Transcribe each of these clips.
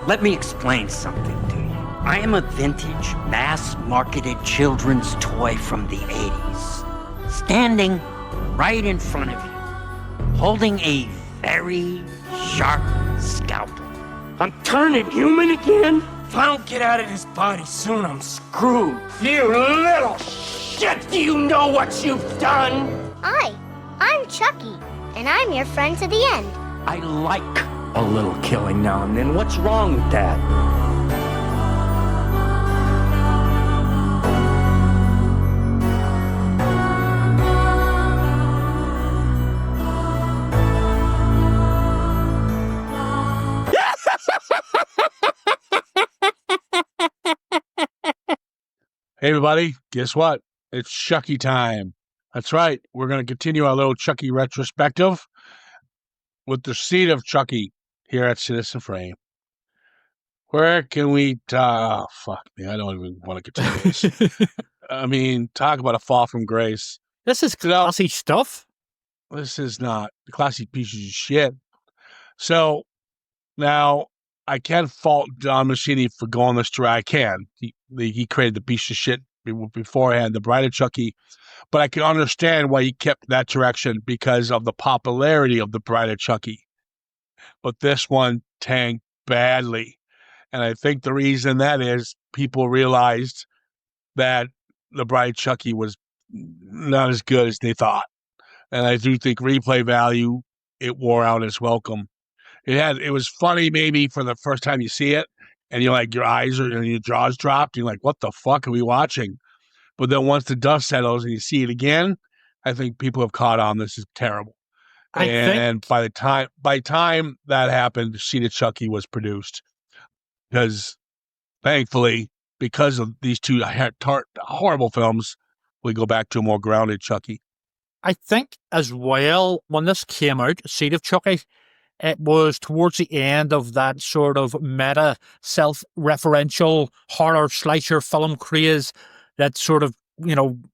Let me explain something to you. I am a vintage, mass-marketed children's toy from the 80s. Standing right in front of you, holding a very sharp scalpel. I'm turning human again? If I don't get out of this body soon, I'm screwed. You little shit! Do you know what you've done? Hi, I'm Chucky, and I'm your friend to the end. I like a little killing now and then. What's wrong with that? Hey, everybody, guess what? It's Chucky time. That's right. We're going to continue our little Chucky retrospective with the seed of Chucky here at Citizen Frame. Where can we... fuck me. I don't even want to continue this. I mean, talk about a fall from grace. This is classy stuff. This is not the classy piece of shit. So, now... I can't fault Don Mancini for going this direction. I can. He created the piece of shit beforehand, the Bride of Chucky. But I can understand why he kept that direction because of the popularity of the Bride of Chucky. But this one tanked badly. And I think the reason that is people realized that the Bride of Chucky was not as good as they thought. And I do think replay value, it wore out its welcome. It was funny maybe for the first time you see it, and you're like, your eyes are and your jaws dropped. You're like, what the fuck are we watching? But then once the dust settles and you see it again, I think people have caught on. This is terrible. And by the time that happened, Seed of Chucky was produced because, thankfully, because of these two horrible films, we go back to a more grounded Chucky. I think as well when this came out, Seed of Chucky. It was towards the end of that sort of meta, self-referential horror slasher film craze that sort of,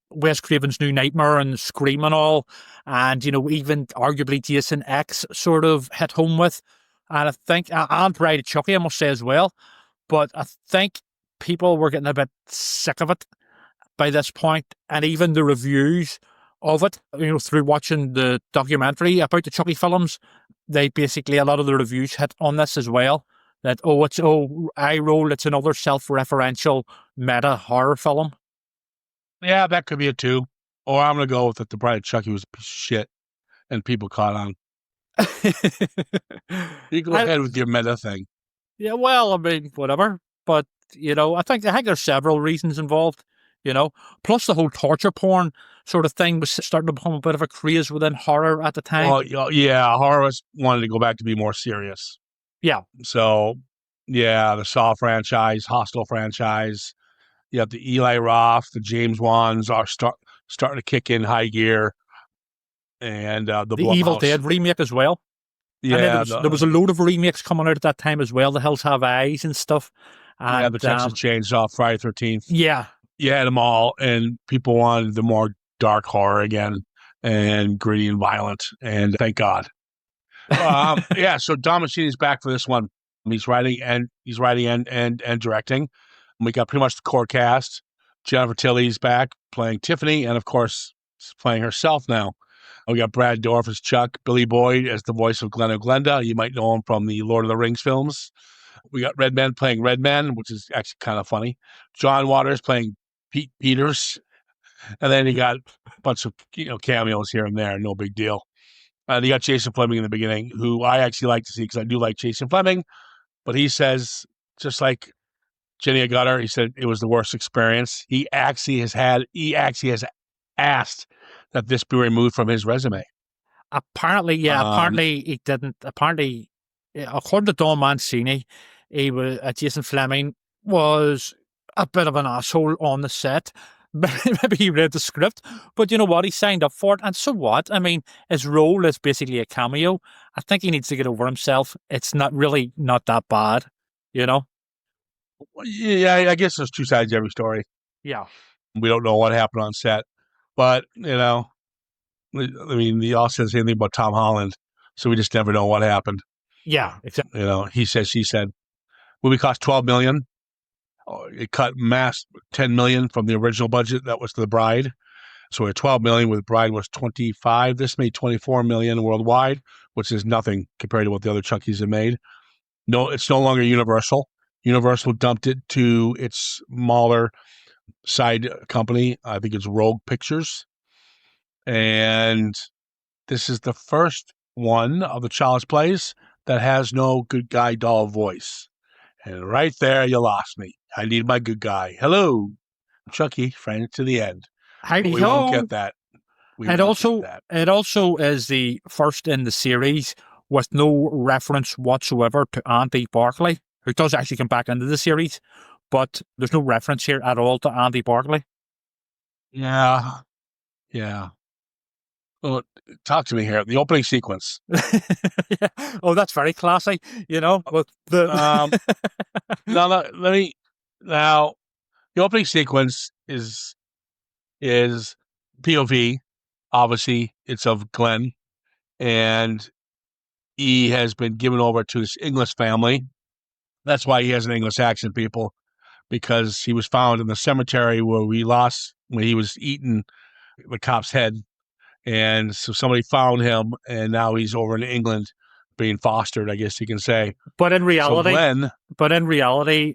Wes Craven's New Nightmare and Scream and all, and, even arguably Jason X sort of hit home with. And I think, and Bride of Chucky, I must say as well, but I think people were getting a bit sick of it by this point, and even the reviews of it, through watching the documentary about the Chucky films, they basically, a lot of the reviews hit on this as well, that, eye roll, it's another self-referential meta horror film. Yeah, that could be it too. Or I'm going to go with it, the Bride of Chucky was a piece of shit, and people caught on. You go ahead with your meta thing. Yeah, well, I mean, whatever. But, I think there's several reasons involved. Plus the whole torture porn sort of thing was starting to become a bit of a craze within horror at the time. Well, yeah, horror wanted to go back to be more serious. Yeah. So, yeah, the Saw franchise, Hostel franchise, you have the Eli Roth, the James Wan's are starting to kick in high gear, and the Evil Dead remake as well. Yeah, and there was a load of remakes coming out at that time as well. The Hills Have Eyes and stuff. And, yeah, the Texas Chainsaw, Friday 13th. Yeah. You had them all, and people wanted the more dark horror again, and gritty and violent, and thank God. Yeah, so Don Mancini's back for this one. He's writing and directing. And we got pretty much the core cast. Jennifer Tilly's back playing Tiffany, and of course, playing herself now. We got Brad Dourif as Chuck, Billy Boyd as the voice of Glen Glenda. You might know him from the Lord of the Rings films. We got Redman playing Redman, which is actually kind of funny. John Waters playing Pete Peters. And then you got a bunch of cameos here and there, no big deal. And you got Jason Flemyng in the beginning, who I actually like to see because I do like Jason Flemyng. But he says, just like Jenny Agutter, he said it was the worst experience. He actually has asked that this be removed from his resume. Apparently, yeah. Apparently he didn't. Apparently, according to Don Mancini, Jason Flemyng was a bit of an asshole on the set. Maybe he read the script, but you know what? He signed up for it, and so what? I mean, his role is basically a cameo. I think he needs to get over himself. It's not that bad, Yeah, I guess there's two sides to every story. Yeah. We don't know what happened on set, but, I mean, they all said the same thing about Tom Holland, so we just never know what happened. Yeah, exactly. He said, she said. Movie cost $12 million. It cut mass $10 million from the original budget. That was The Bride. So at $12 million, with Bride was 25. This made $24 million worldwide, which is nothing compared to what the other Chuckies have made. No, it's no longer Universal. Universal dumped it to its smaller side company. I think it's Rogue Pictures. And this is the first one of the Child's Plays that has no good guy doll voice. And right there, you lost me. I need my good guy. Hello, Chucky, friend to the end. Heidi We won't get that. It also is the first in the series with no reference whatsoever to Andy Barclay, who does actually come back into the series, but there's no reference here at all to Andy Barclay. Yeah. Well, talk to me here. The opening sequence. Yeah. Oh, that's very classy. With the Now, the opening sequence is POV. Obviously, it's of Glen, and he has been given over to his English family. That's why he has an English accent, people, because he was found in the cemetery where when he was eating the cop's head. And so somebody found him, and now he's over in England being fostered, I guess you can say. But in reality,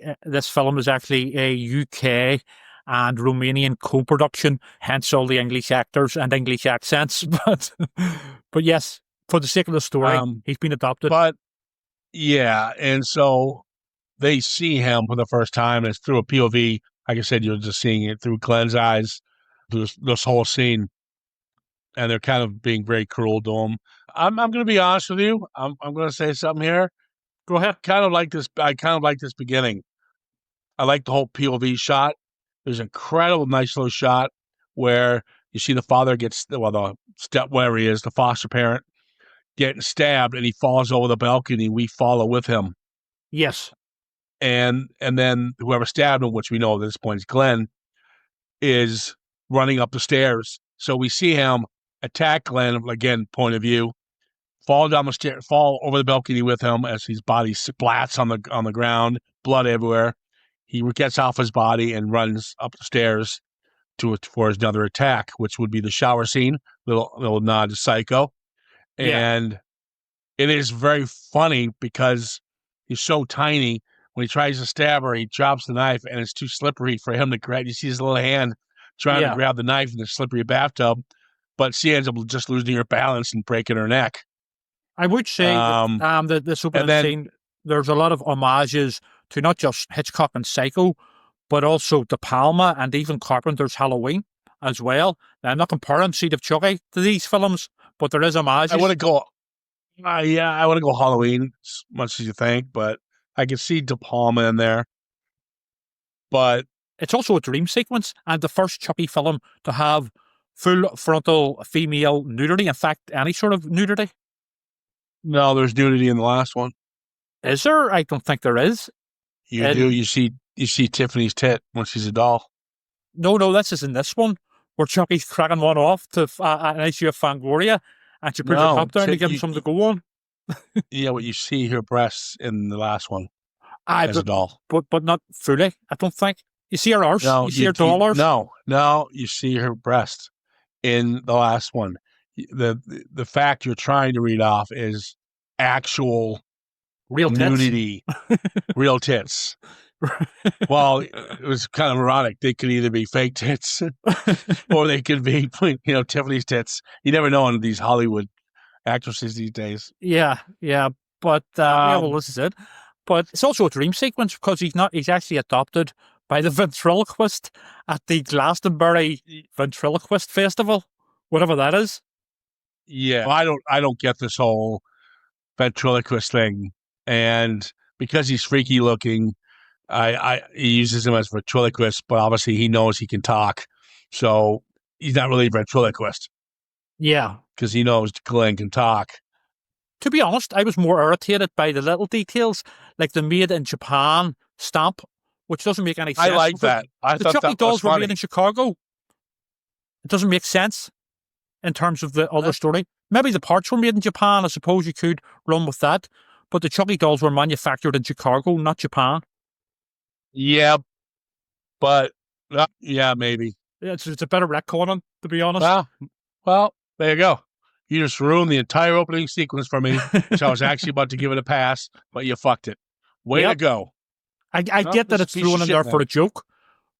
so this film is actually a UK and Romanian co-production, hence all the English actors and English accents. But yes, for the sake of the story, he's been adopted. But yeah, and so they see him for the first time, and it's through a POV. Like I said, you're just seeing it through Glen's eyes, through this whole scene. And they're kind of being very cruel to him. I'm going to be honest with you. I'm going to say something here. Go ahead. I kind of like this beginning. I like the whole POV shot. There's an incredible, nice little shot where you see the father the foster parent, getting stabbed, and he falls over the balcony. We follow with him. Yes. And then whoever stabbed him, which we know at this point is Glen, is running up the stairs. So we see him attack Glen, again, point of view, fall down the stairs, fall over the balcony with him as his body splats on the ground, blood everywhere. He gets off his body and runs up the stairs for another attack, which would be the shower scene, little nod to Psycho. Yeah. And it is very funny because he's so tiny. When he tries to stab her, he drops the knife, and it's too slippery for him to grab. You see his little hand trying to grab the knife in the slippery bathtub, but she ends up just losing her balance and breaking her neck. I would say that this opening scene, there's a lot of homages to not just Hitchcock and Psycho, but also De Palma and even Carpenter's Halloween as well. Now, I'm not comparing Seed of Chucky to these films, but there is homages. I want to go Halloween as much as you think, but I can see De Palma in there. But it's also a dream sequence, and the first Chucky film to have full frontal female nudity. In fact, any sort of nudity. No, there's nudity in the last one. Is there? I don't think there is. You do. You see Tiffany's tit when she's a doll. No, this is in this one where Chucky's cracking one off to an issue of Fangoria, and she puts her top down to give him something to go on. Yeah, but you see her breasts in the last one as a doll, but not fully. I don't think you see her arse. No, you see her doll arse. No, you see her breast in the last one. The fact you're trying to read off is actual real nudity, real tits. Well, it was kind of ironic. They could either be fake tits or they could be, Tiffany's tits. You never know on these Hollywood actresses these days. Yeah. But well, this is it. But it's also a dream sequence because he's actually adopted by the ventriloquist at the Glastonbury Ventriloquist Festival, whatever that is. Yeah, I don't get this whole ventriloquist thing, and because he's freaky looking, he uses him as ventriloquist, but obviously he knows he can talk, so he's not really a ventriloquist. Yeah, because he knows Glen can talk. To be honest, I was more irritated by the little details, like the made in Japan stamp, which doesn't make any sense. I like that. I the thought Chucky that dolls was funny. were made in Chicago. It doesn't make sense in terms of the other story. Maybe the parts were made in Japan. I suppose you could run with that. but the Chucky dolls were manufactured in Chicago, not Japan. Yeah, but yeah, maybe. It's a better retconning, to be honest. Well, there you go. You just ruined the entire opening sequence for me, which I was actually about to give it a pass, but you fucked it. Way to go. I get that it's thrown in there for a joke,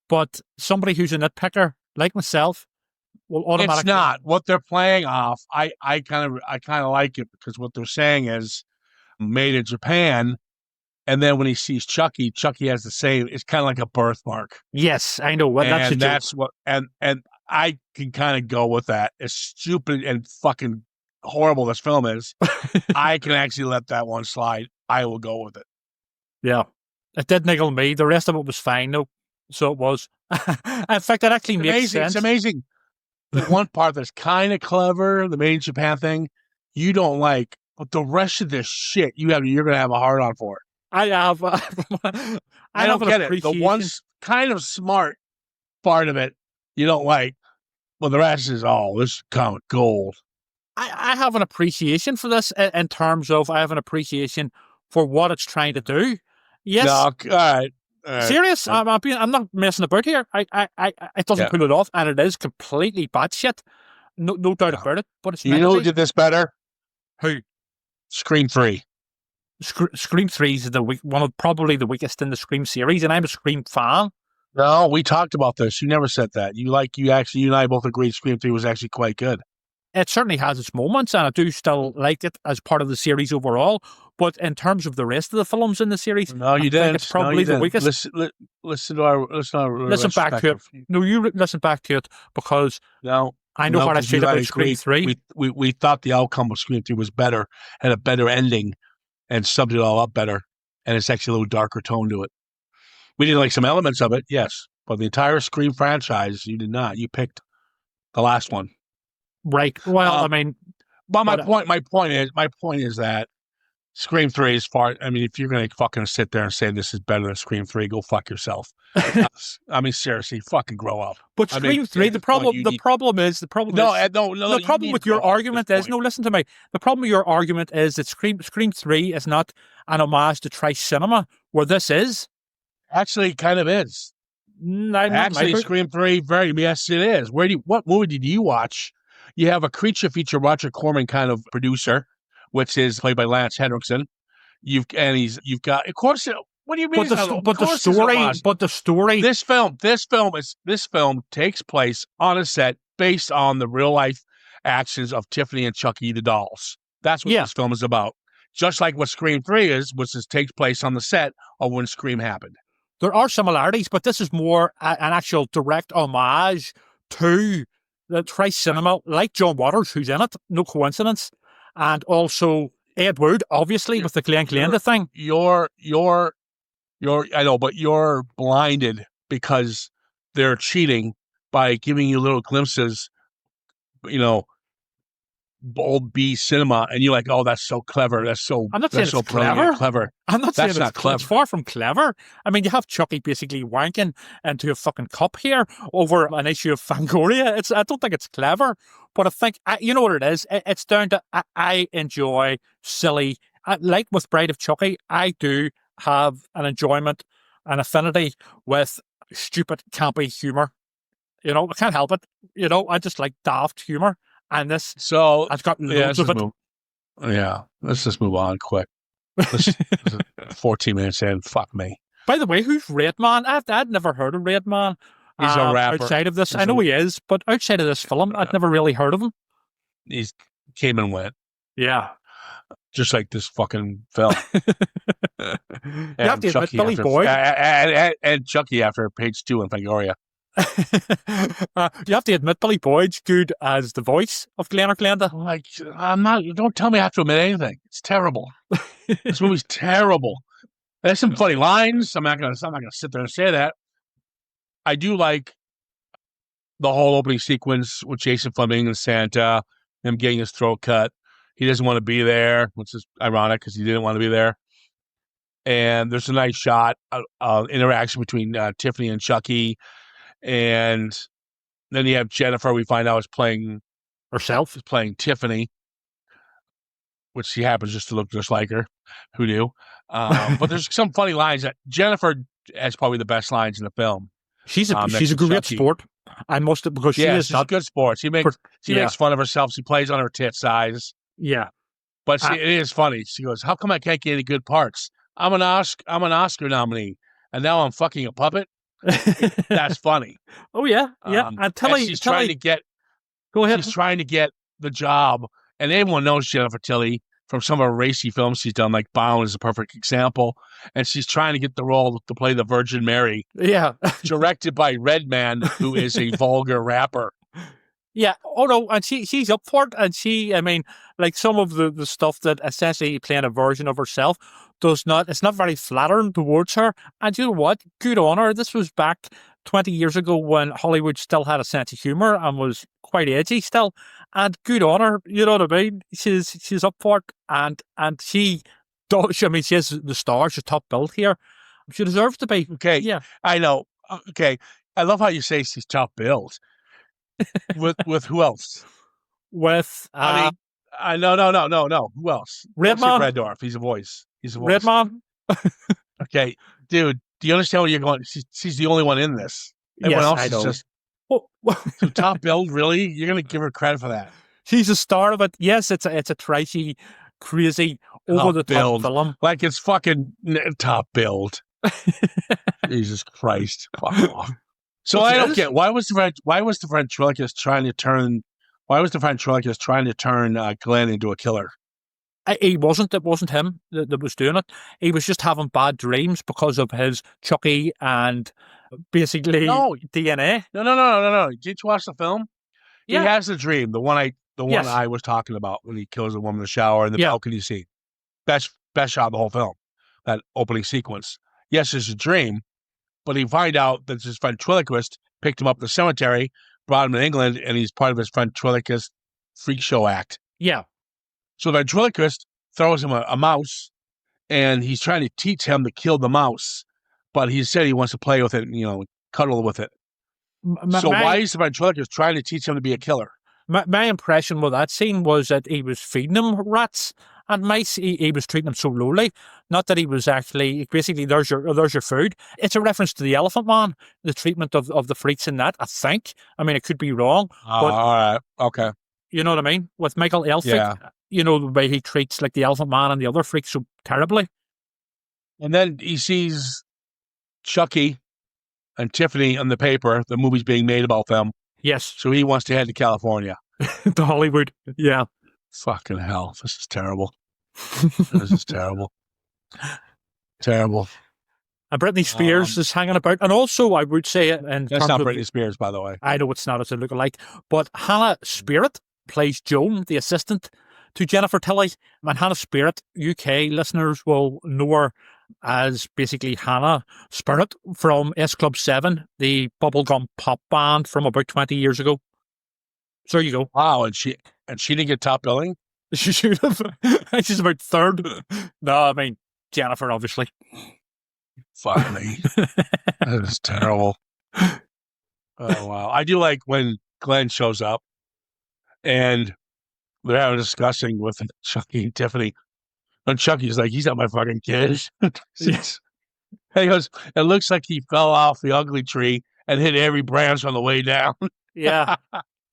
but somebody who's a nitpicker like myself will automatically. It's not what they're playing off. I kind of like it because what they're saying is made in Japan, and then when he sees Chucky has the same. It's kind of like a birthmark. Yes, I know. Well, and that's what. And I can kind of go with that. As stupid and fucking horrible this film is, I can actually let that one slide. I will go with it. Yeah, it did niggle me. The rest of it was fine, though. So it was. In fact, that actually makes sense. It's amazing. The one part that's kind of clever, the made in Japan thing, you don't like, but the rest of this shit you're gonna have a hard on for. I have. I don't get it. The one kind of smart part of it you don't like. Well, the rest is this is comic gold. I have an appreciation for this in terms of I have an appreciation for what it's trying to do. Yes. No, all right. Serious? I'm not messing about here. It doesn't pull it off, and it is completely batshit. No doubt about it. But it's you know who did this better? Who? Scream 3. Scream 3 is one of probably the weakest in the Scream series, and I'm a Scream fan. No, we talked about this. You never said that. You and I both agreed Scream 3 was actually quite good. It certainly has its moments, and I do still like it as part of the series overall. But in terms of the rest of the films in the series, no, you didn't. It's probably the weakest. Listen to our listen back to it. No, you listen back to it because I know what I said about Scream 3. We thought the outcome of Scream 3 was better, had a better ending, and summed it all up better. And it's actually a little darker tone to it. We didn't like some elements of it, yes, but the entire Scream franchise, you did not. You picked the last one. Right. Well, I mean, but my point is that Scream 3 is far. I mean, if you're going to fucking sit there and say this is better than Scream 3, go fuck yourself. I mean, seriously, fucking grow up. But Scream 3, the problem with your argument is listen to me. The problem with your argument is that Scream 3 is not an homage to Trice Cinema, where this is. Actually, it kind of is. Actually, Scream 3, yes, it is. What movie did you watch? You have a creature feature Roger Corman kind of producer, which is played by Lance Henriksen. You've got, of course. What do you mean? But the story. This film takes place on a set based on the real life actions of Tiffany and Chucky the dolls. That's what this film is about. Just like what Scream 3 is, which takes place on the set of when Scream happened. There are similarities, but this is more an actual direct homage to the Trice Cinema, like John Waters, who's in it, no coincidence, and also Ed Wood, obviously, with the Glen thing. I know, but you're blinded because they're cheating by giving you little glimpses, old B cinema, and you're like, oh, that's so clever. I'm not saying it's clever. I'm not saying it's clever. It's far from clever. I mean, you have Chucky basically wanking into a fucking cup here over an issue of Fangoria. I don't think it's clever, but I think, you know what it is? It's down to, I enjoy silly, like with Bride of Chucky, I do have an enjoyment, an affinity with stupid, campy humour. I can't help it. I just like daft humour. And this, I've got loads of it. Let's just move on quick. 14 minutes in, fuck me. By the way, who's Redman? I'd never heard of Redman. He's a rapper. Outside of this, I know he is, but outside of this film, I'd never really heard of him. He came and went. Yeah. Just like this fucking film. You have to admit, Billy Boyd. And Chucky after page 2 in Fangoria. You have to admit, Billy Boyd's good as the voice of Glen or Glenda. Like, I'm not. Don't tell me I have to admit anything. It's terrible. This movie's terrible. There's some funny lines. I'm not gonna sit there and say that. I do like the whole opening sequence with Jason Flemyng and Santa, him getting his throat cut. He doesn't want to be there, which is ironic because he didn't want to be there. And there's a nice shot, interaction between Tiffany and Chucky. And then you have Jennifer, we find out is playing herself, is playing Tiffany. which she happens just to look just like her. Who knew? But there's some funny lines that Jennifer has probably the best lines in the film. She's a next to great Chucky. sport. I must have, because she Yeah, is she's not a good sport. She makes fun of herself. She plays on her tit size. Yeah. But it is funny. She goes, "How come I can't get any good parts? I'm an Oscar nominee, and now I'm fucking a puppet." That's funny. Oh yeah, yeah. And she's trying to get. Go ahead. She's trying to get the job, and everyone knows Jennifer Tilly from some of her racy films she's done, like Bound is a perfect example. And she's trying to get the role to play the Virgin Mary. Yeah. Directed by Redman, who is a vulgar rapper. Yeah. Oh no, and she's up for it, and I mean, like some of the stuff that essentially playing a version of herself it's not very flattering towards her. And you know what? Good on her. This was back 20 years ago when Hollywood still had a sense of humor and was quite edgy still. And good on her. You know what I mean? She's up for it, and she does. I mean, she is the star. She's top billed here. She deserves to be. Okay. Yeah. I know. Okay. I love how you say she's top billed. With who else? With I mean, no. Who else? Redman. Reddorf. He's a voice. Redman. Okay, dude. Do you understand where you're going? She's the only one in this. Everyone else I know. is just so top billed. Really, you're gonna give her credit for that? She's a star of it. Yes, it's a trashy, crazy, over the top film. Like it's fucking top billed. Jesus Christ! Fuck off. So I don't get why was the ventriloquist trying to turn Glen into a killer? He wasn't. It wasn't him that was doing it. He was just having bad dreams because of his Chucky and basically DNA. No. Did you watch the film? Yeah. He has the dream. The one I was talking about when he kills a woman in the shower in the balcony scene. Best shot of the whole film. That opening sequence. Yes, it's a dream, but he find out that his ventriloquist picked him up at the cemetery, brought him to England, and he's part of his ventriloquist freak show act. Yeah. So the ventriloquist throws him a mouse, and he's trying to teach him to kill the mouse, but he said he wants to play with it, cuddle with it. Why is the ventriloquist trying to teach him to be a killer? My impression with that scene was that he was feeding him rats and mice. He was treating them so lowly. Not that he was actually, basically, there's your food. It's a reference to the Elephant Man, the treatment of the freaks in that, I think. I mean, it could be wrong. But, all right. Okay. You know what I mean? With Michael Elphick, the way he treats like the Elephant Man and the other freaks so terribly. And then he sees Chucky and Tiffany in the paper, the movie's being made about them. Yes. So he wants to head to California. To Hollywood. Yeah. Fucking hell. This is terrible. This is terrible. Terrible. And Britney Spears is hanging about. And also, I would say... That's not Britney Spears, by the way. I know it's not. It's a lookalike. But Hannah Spirit plays Joan, the assistant to Jennifer Tilly. And Hannah Spirit, UK listeners will know her as basically Hannah Spirit from S Club 7, the bubblegum pop band from about 20 years ago. So there you go. Wow, and she didn't get top billing? She should have. She's about third. No, I mean, Jennifer, obviously. Fuck me. That is terrible. Oh, wow. I do like when Glen shows up and they're having a discussion with Chucky and Tiffany. And Chucky's like, he's not my fucking kid. Yes. And he goes, it looks like he fell off the ugly tree and hit every branch on the way down. Yeah.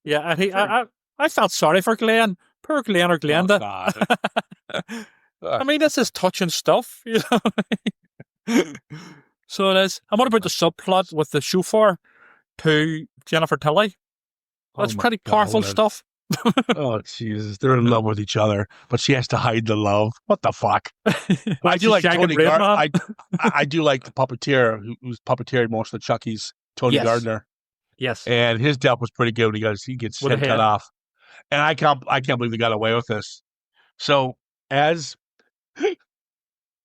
Yeah. And I felt sorry for Glen. Poor Glen or Glenda. Oh, God. I mean, this is touching stuff, you know. So it is. And what about the subplot with the chauffeur to Jennifer Tilly? That's pretty powerful stuff. Oh, Jesus. They're in love with each other, but she has to hide the love. What the fuck? I do like Tony Gardner. I do like the puppeteer who's puppeteered most of the Chuckies, Tony Gardner. Yes. And his death was pretty good because he gets head cut off. And I can't believe they got away with this. So as can't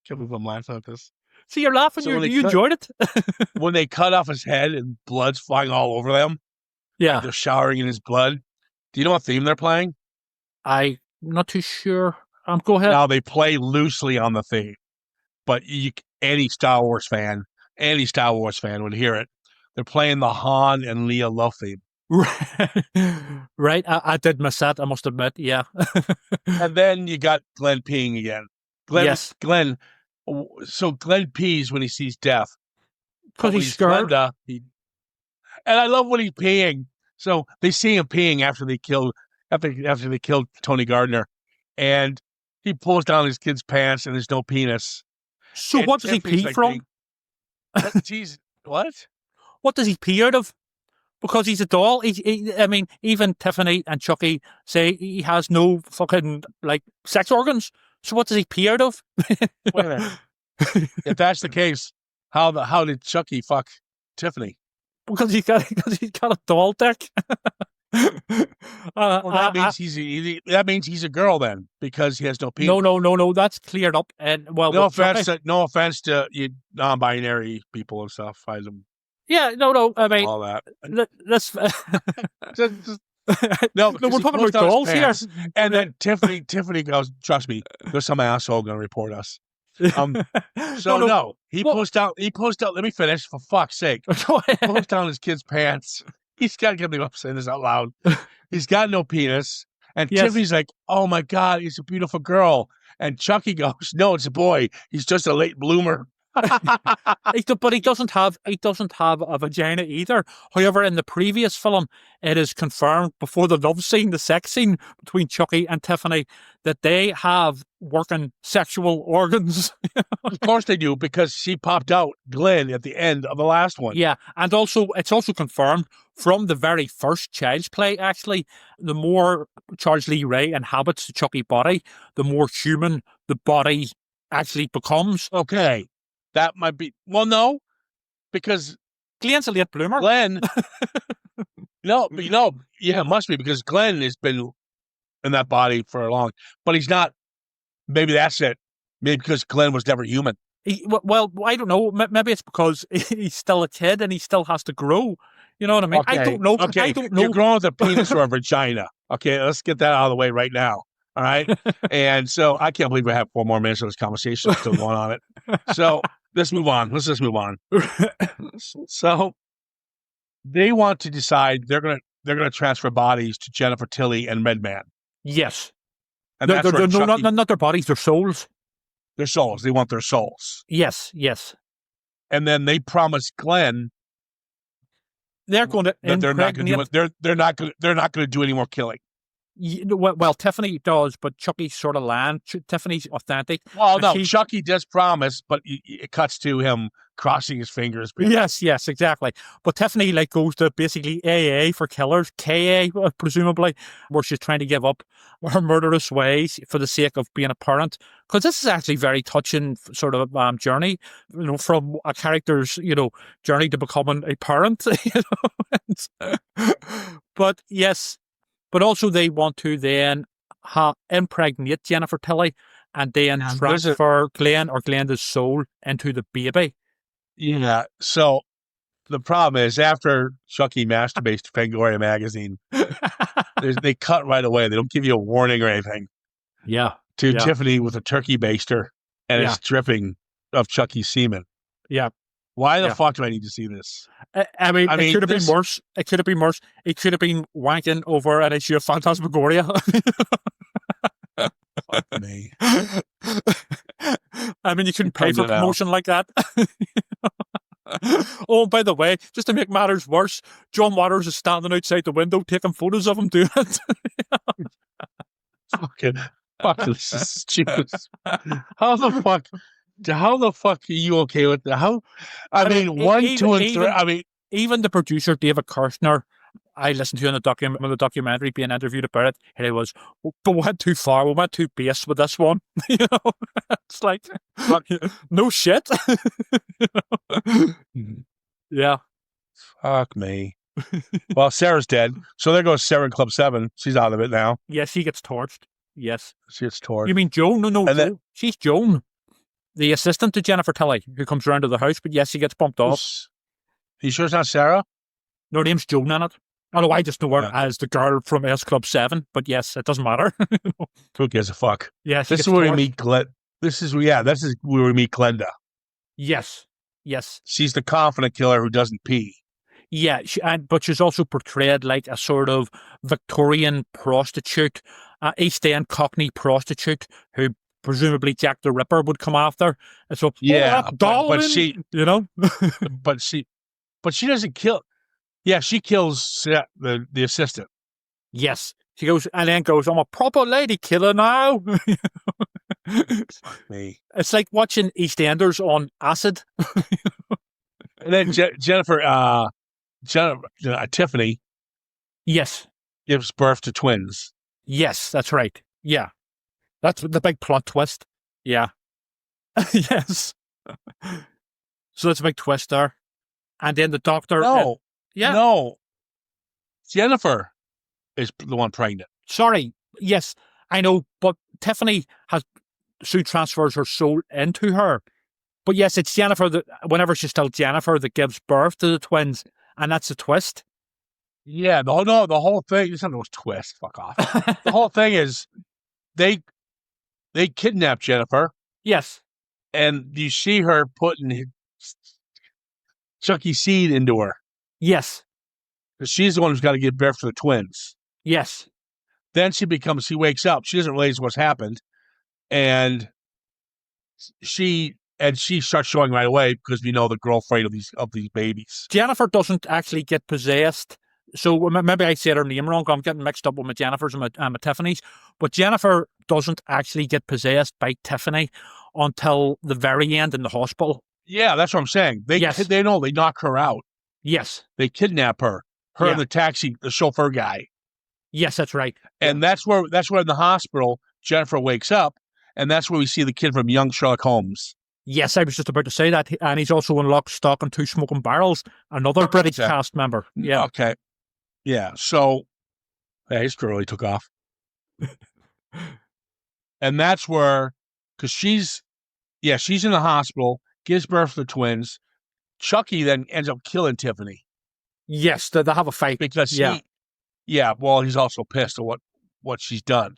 believe I'm laughing at this. See, you're laughing. So you enjoyed it. When they cut off his head and blood's flying all over them. Yeah. They're showering in his blood. Do you know what theme they're playing? I'm not too sure. Go ahead. Now, they play loosely on the theme, but any Star Wars fan would hear it. They're playing the Han and Leia love theme. Right, I did miss that, I must admit, yeah. And then you got Glen peeing again. Yes. So Glen pees when he sees death. Because But when he's scared. Glenda, and I love when he's peeing. So they see him peeing after they killed Tony Gardner, and he pulls down his kid's pants and there's no penis. So And what does he Tiffany's pee like, from? Geez, what? What does he pee out of? Because he's a doll. I mean, even Tiffany and Chucky say he has no fucking, like, sex organs. So what does he pee out of? Wait a minute. If that's the case, how did Chucky fuck Tiffany? Because he's got a doll dick. Well, that means he's a girl then, because he has no penis. No. That's cleared up. And well, no offense to you non-binary people and stuff. Yeah, no. I mean, all that. Let's. No, we're talking about dolls here. And then Tiffany goes, "Trust me, there's some asshole going to report us." He posts out. Let me finish, for fuck's sake. Go ahead. He posts down his kid's pants. He's got to get me up saying this out loud. He's got no penis, and Yes. Tiffany's like, "Oh my god, he's a beautiful girl." And Chucky goes, "No, it's a boy. He's just a late bloomer." But he doesn't have a vagina either. However, in the previous film, it is confirmed before the love scene, the sex scene between Chucky and Tiffany, that they have working sexual organs. Of course they do, because she popped out Glen at the end of the last one. Yeah, and it's also confirmed from the very first Child's Play, actually, the more Charles Lee Ray inhabits the Chucky body, the more human the body actually becomes. Okay. That might be... Well, no, because... Glen's a late bloomer. Glen... it must be, because Glen has been in that body for a long... But he's not... Maybe that's it. Maybe because Glen was never human. Well, I don't know. Maybe it's because he's still a kid and he still has to grow. You know what I mean? Okay. I don't know. Okay. I don't know. You're growing with a penis or a vagina. Okay, let's get that out of the way right now. All right? And so I can't believe we have 4 more minutes of this conversation still going on it. So... Let's move on. Let's just move on. So they want to decide they're gonna transfer bodies to Jennifer Tilly and Redman. Yes. And that's where Chucky, not their bodies, their souls. Their souls. They want their souls. Yes. And then they promise Glen they're going to that they're not going to do it. They're not going to do any more killing. Well, Tiffany does, but Chucky's sort of lying. Tiffany's authentic. Well, no, Chucky does promise, but it cuts to him crossing his fingers. Yes, exactly. But Tiffany goes to basically AA for killers, KA presumably, where she's trying to give up her murderous ways for the sake of being a parent. Because this is actually very touching sort of journey, from a character's journey to becoming a parent. But yes. But also they want to then impregnate Jennifer Tilly and then transfer Glenda's soul into the baby. Yeah. So the problem is, after Chucky masturbates to Fangoria magazine, they cut right away. They don't give you a warning or anything. Yeah. To Tiffany with a turkey baster, and it's dripping of Chucky's semen. Yeah. Why the fuck do I need to see this? I mean, it could have been worse. It could have been worse. It could have been wanking over an issue of Phantasmagoria. Fuck me. I mean, you couldn't pay for promotion like that. Oh, by the way, just to make matters worse, John Waters is standing outside the window taking photos of him doing it. Fuck, this is stupid. How the fuck are you okay with that? I mean, 1, 2, and 3. I mean, even the producer David Kirshner, I listened to in the documentary being interviewed about it, and it was, but we went too far. We went too base with this one. It's like, no shit. Yeah. Fuck me. Well, Sarah's dead, so there goes Sarah in Club 7. She's out of it now. Yes, she gets torched. Yes, she gets torched. You mean Joan? No, she's Joan, the assistant to Jennifer Tilly, who comes around to the house, but yes, she gets bumped off. You sure it's not Sarah? No, her name's Joan in it. Oh, no, I just know her as the girl from S Club 7, but yes, it doesn't matter. Who gives a fuck? Yes, this is where we meet Glen. This is where we meet Glenda. Yes. She's the confident killer who doesn't pee. Yeah, but she's also portrayed like a sort of Victorian prostitute, East End Cockney prostitute who presumably Jack the Ripper would come after. And so, Yeah, up, darling, you know? but she doesn't kill. Yeah, she kills the assistant. Yes. She goes, and then goes, I'm a proper lady killer now. Fuck me. It's like watching EastEnders on acid. And then Tiffany Yes. gives birth to twins. Yes, that's right. Yeah. That's the big plot twist. Yeah. Yes. So that's a big twist there. And then the doctor. No. Yeah. No. Jennifer is the one pregnant. Sorry. Yes, I know. But Tiffany Sue transfers her soul into her. But yes, it's Jennifer that, whenever she's still Jennifer, that gives birth to the twins. And that's a twist. Yeah. The whole thing. It's not no twist. Fuck off. The whole thing is they kidnap Jennifer. Yes. And you see her putting Chucky seed into her. Yes. Because she's the one who's got to give birth to the twins. Yes. Then she wakes up. She doesn't realize what's happened. And she starts showing right away because we know the girl afraid of these babies. Jennifer doesn't actually get possessed. So maybe I said her name wrong. I'm getting mixed up with my Jennifers and my Tiffany's. But Jennifer doesn't actually get possessed by Tiffany until the very end in the hospital. Yeah, that's what I'm saying. They knock her out. Yes. They kidnap her. Her and the chauffeur guy. Yes, that's right. And that's where in the hospital, Jennifer wakes up, and that's where we see the kid from Young Sherlock Holmes. Yes, I was just about to say that. And he's also in Lock, Stock, and Two Smoking Barrels, another British cast member. Yeah. Okay. Yeah. So, his career really took off. And that's where, because she's in the hospital, gives birth to the twins. Chucky then ends up killing Tiffany. Yes, they have a fight. Because he's also pissed at what she's done.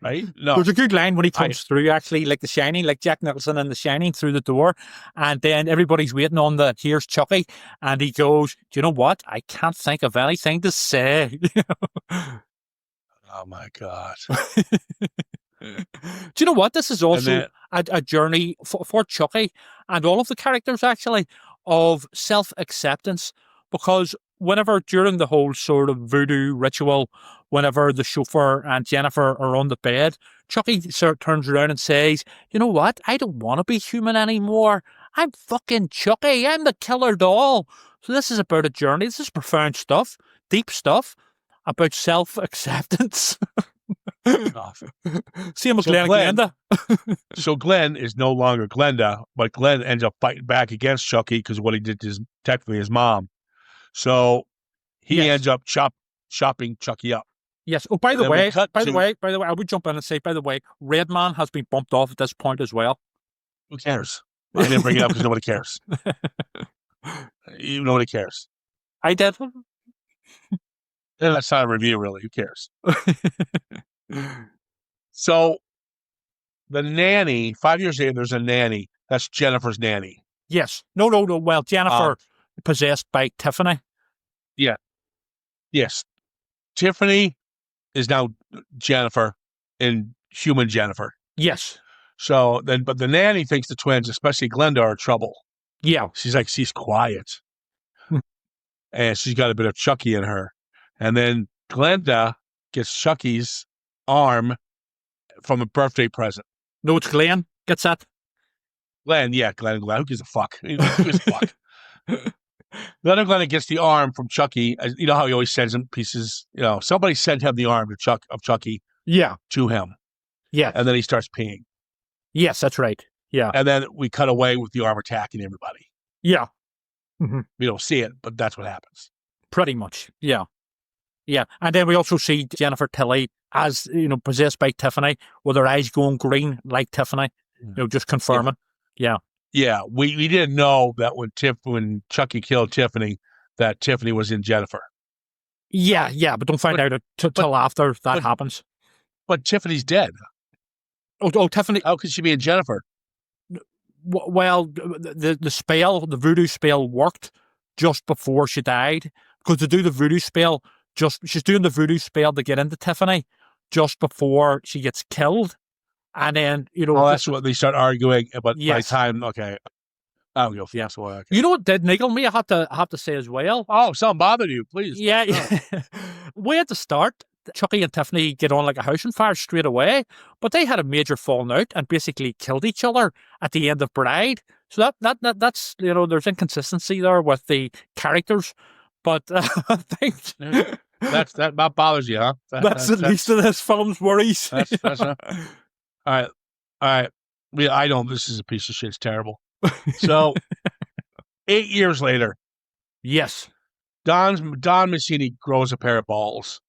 Right? No. There's a good line when he comes through, actually, like The Shining, like Jack Nicholson in The Shining through the door. And then everybody's waiting on here's Chucky. And he goes, do you know what? I can't think of anything to say. Oh, my God. Do you know what? This is also a journey for Chucky and all of the characters, actually, of self-acceptance. Because whenever during the whole sort of voodoo ritual, whenever the chauffeur and Jennifer are on the bed, Chucky turns around and says, you know what? I don't want to be human anymore. I'm fucking Chucky. I'm the killer doll. So this is about a journey. This is profound stuff, deep stuff about self-acceptance. Same with Glen and Glenda. So Glen is no longer Glenda, but Glen ends up fighting back against Chucky because what he did is technically his mom. So he ends up chopping Chucky up. Yes. Oh, by the way, I would jump in and say, by the way, Redman has been bumped off at this point as well. Who cares? I didn't bring it up because nobody cares. Nobody cares. I did. That's not a review, really. Who cares? So the nanny, 5 years later, there's a nanny. That's Jennifer's nanny. Yes. No. Well, Jennifer possessed by Tiffany. Yeah. Yes. Tiffany is now Jennifer in human Jennifer. Yes. So then, but the nanny thinks the twins, especially Glenda, are in trouble. Yeah. She's quiet. And she's got a bit of Chucky in her. And then Glenda gets Chucky's arm from a birthday present. No, it's Glen. Gets that? Glen. Who gives a fuck? Who gives a fuck? Glenda gets the arm from Chucky. You know how he always sends him pieces. You know, somebody sent him the arm of Chucky. Yeah. To him. Yeah. And then he starts peeing. Yes, that's right. Yeah. And then we cut away with the arm attacking everybody. Yeah. Mm-hmm. We don't see it, but that's what happens. Pretty much. Yeah. Yeah. And then we also see Jennifer Tilly as, possessed by Tiffany with her eyes going green like Tiffany, just confirming. Yeah. Yeah. We didn't know that when Chucky killed Tiffany, that Tiffany was in Jennifer. Yeah. But don't find out until after that happens. But Tiffany's dead. Oh, Tiffany. How could she be in Jennifer? Well, the spell, the voodoo spell worked just before she died, because to do the voodoo spell, she's doing the voodoo spell to get into Tiffany just before she gets killed. And then, that's what they start arguing about. Yes. By the time, okay. I don't go. Yeah. Okay. You know what did niggle me? I have to say as well. Oh, something bothered you, please. Yeah. Way at the start, Chucky and Tiffany get on like a house on fire straight away, but they had a major falling out and basically killed each other at the end of Bride. So that's there's inconsistency there with the characters, but I think that bothers you, huh? That's at least of this film's worries. All right. Yeah, I know this is a piece of shit. It's terrible. So, 8 years later, yes, Don Mancini grows a pair of balls,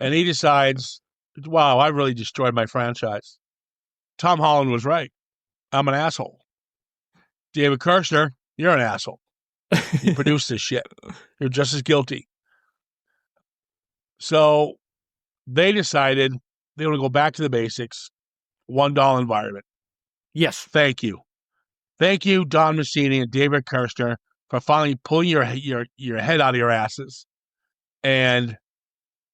and he decides, "Wow, I really destroyed my franchise." Tom Holland was right. I'm an asshole. David Kirshner, you're an asshole. You produced this shit. You're just as guilty. So, they decided they want to go back to the basics. $1 environment. Yes. Thank you, Don Mancini and David Kirshner, for finally pulling your head out of your asses and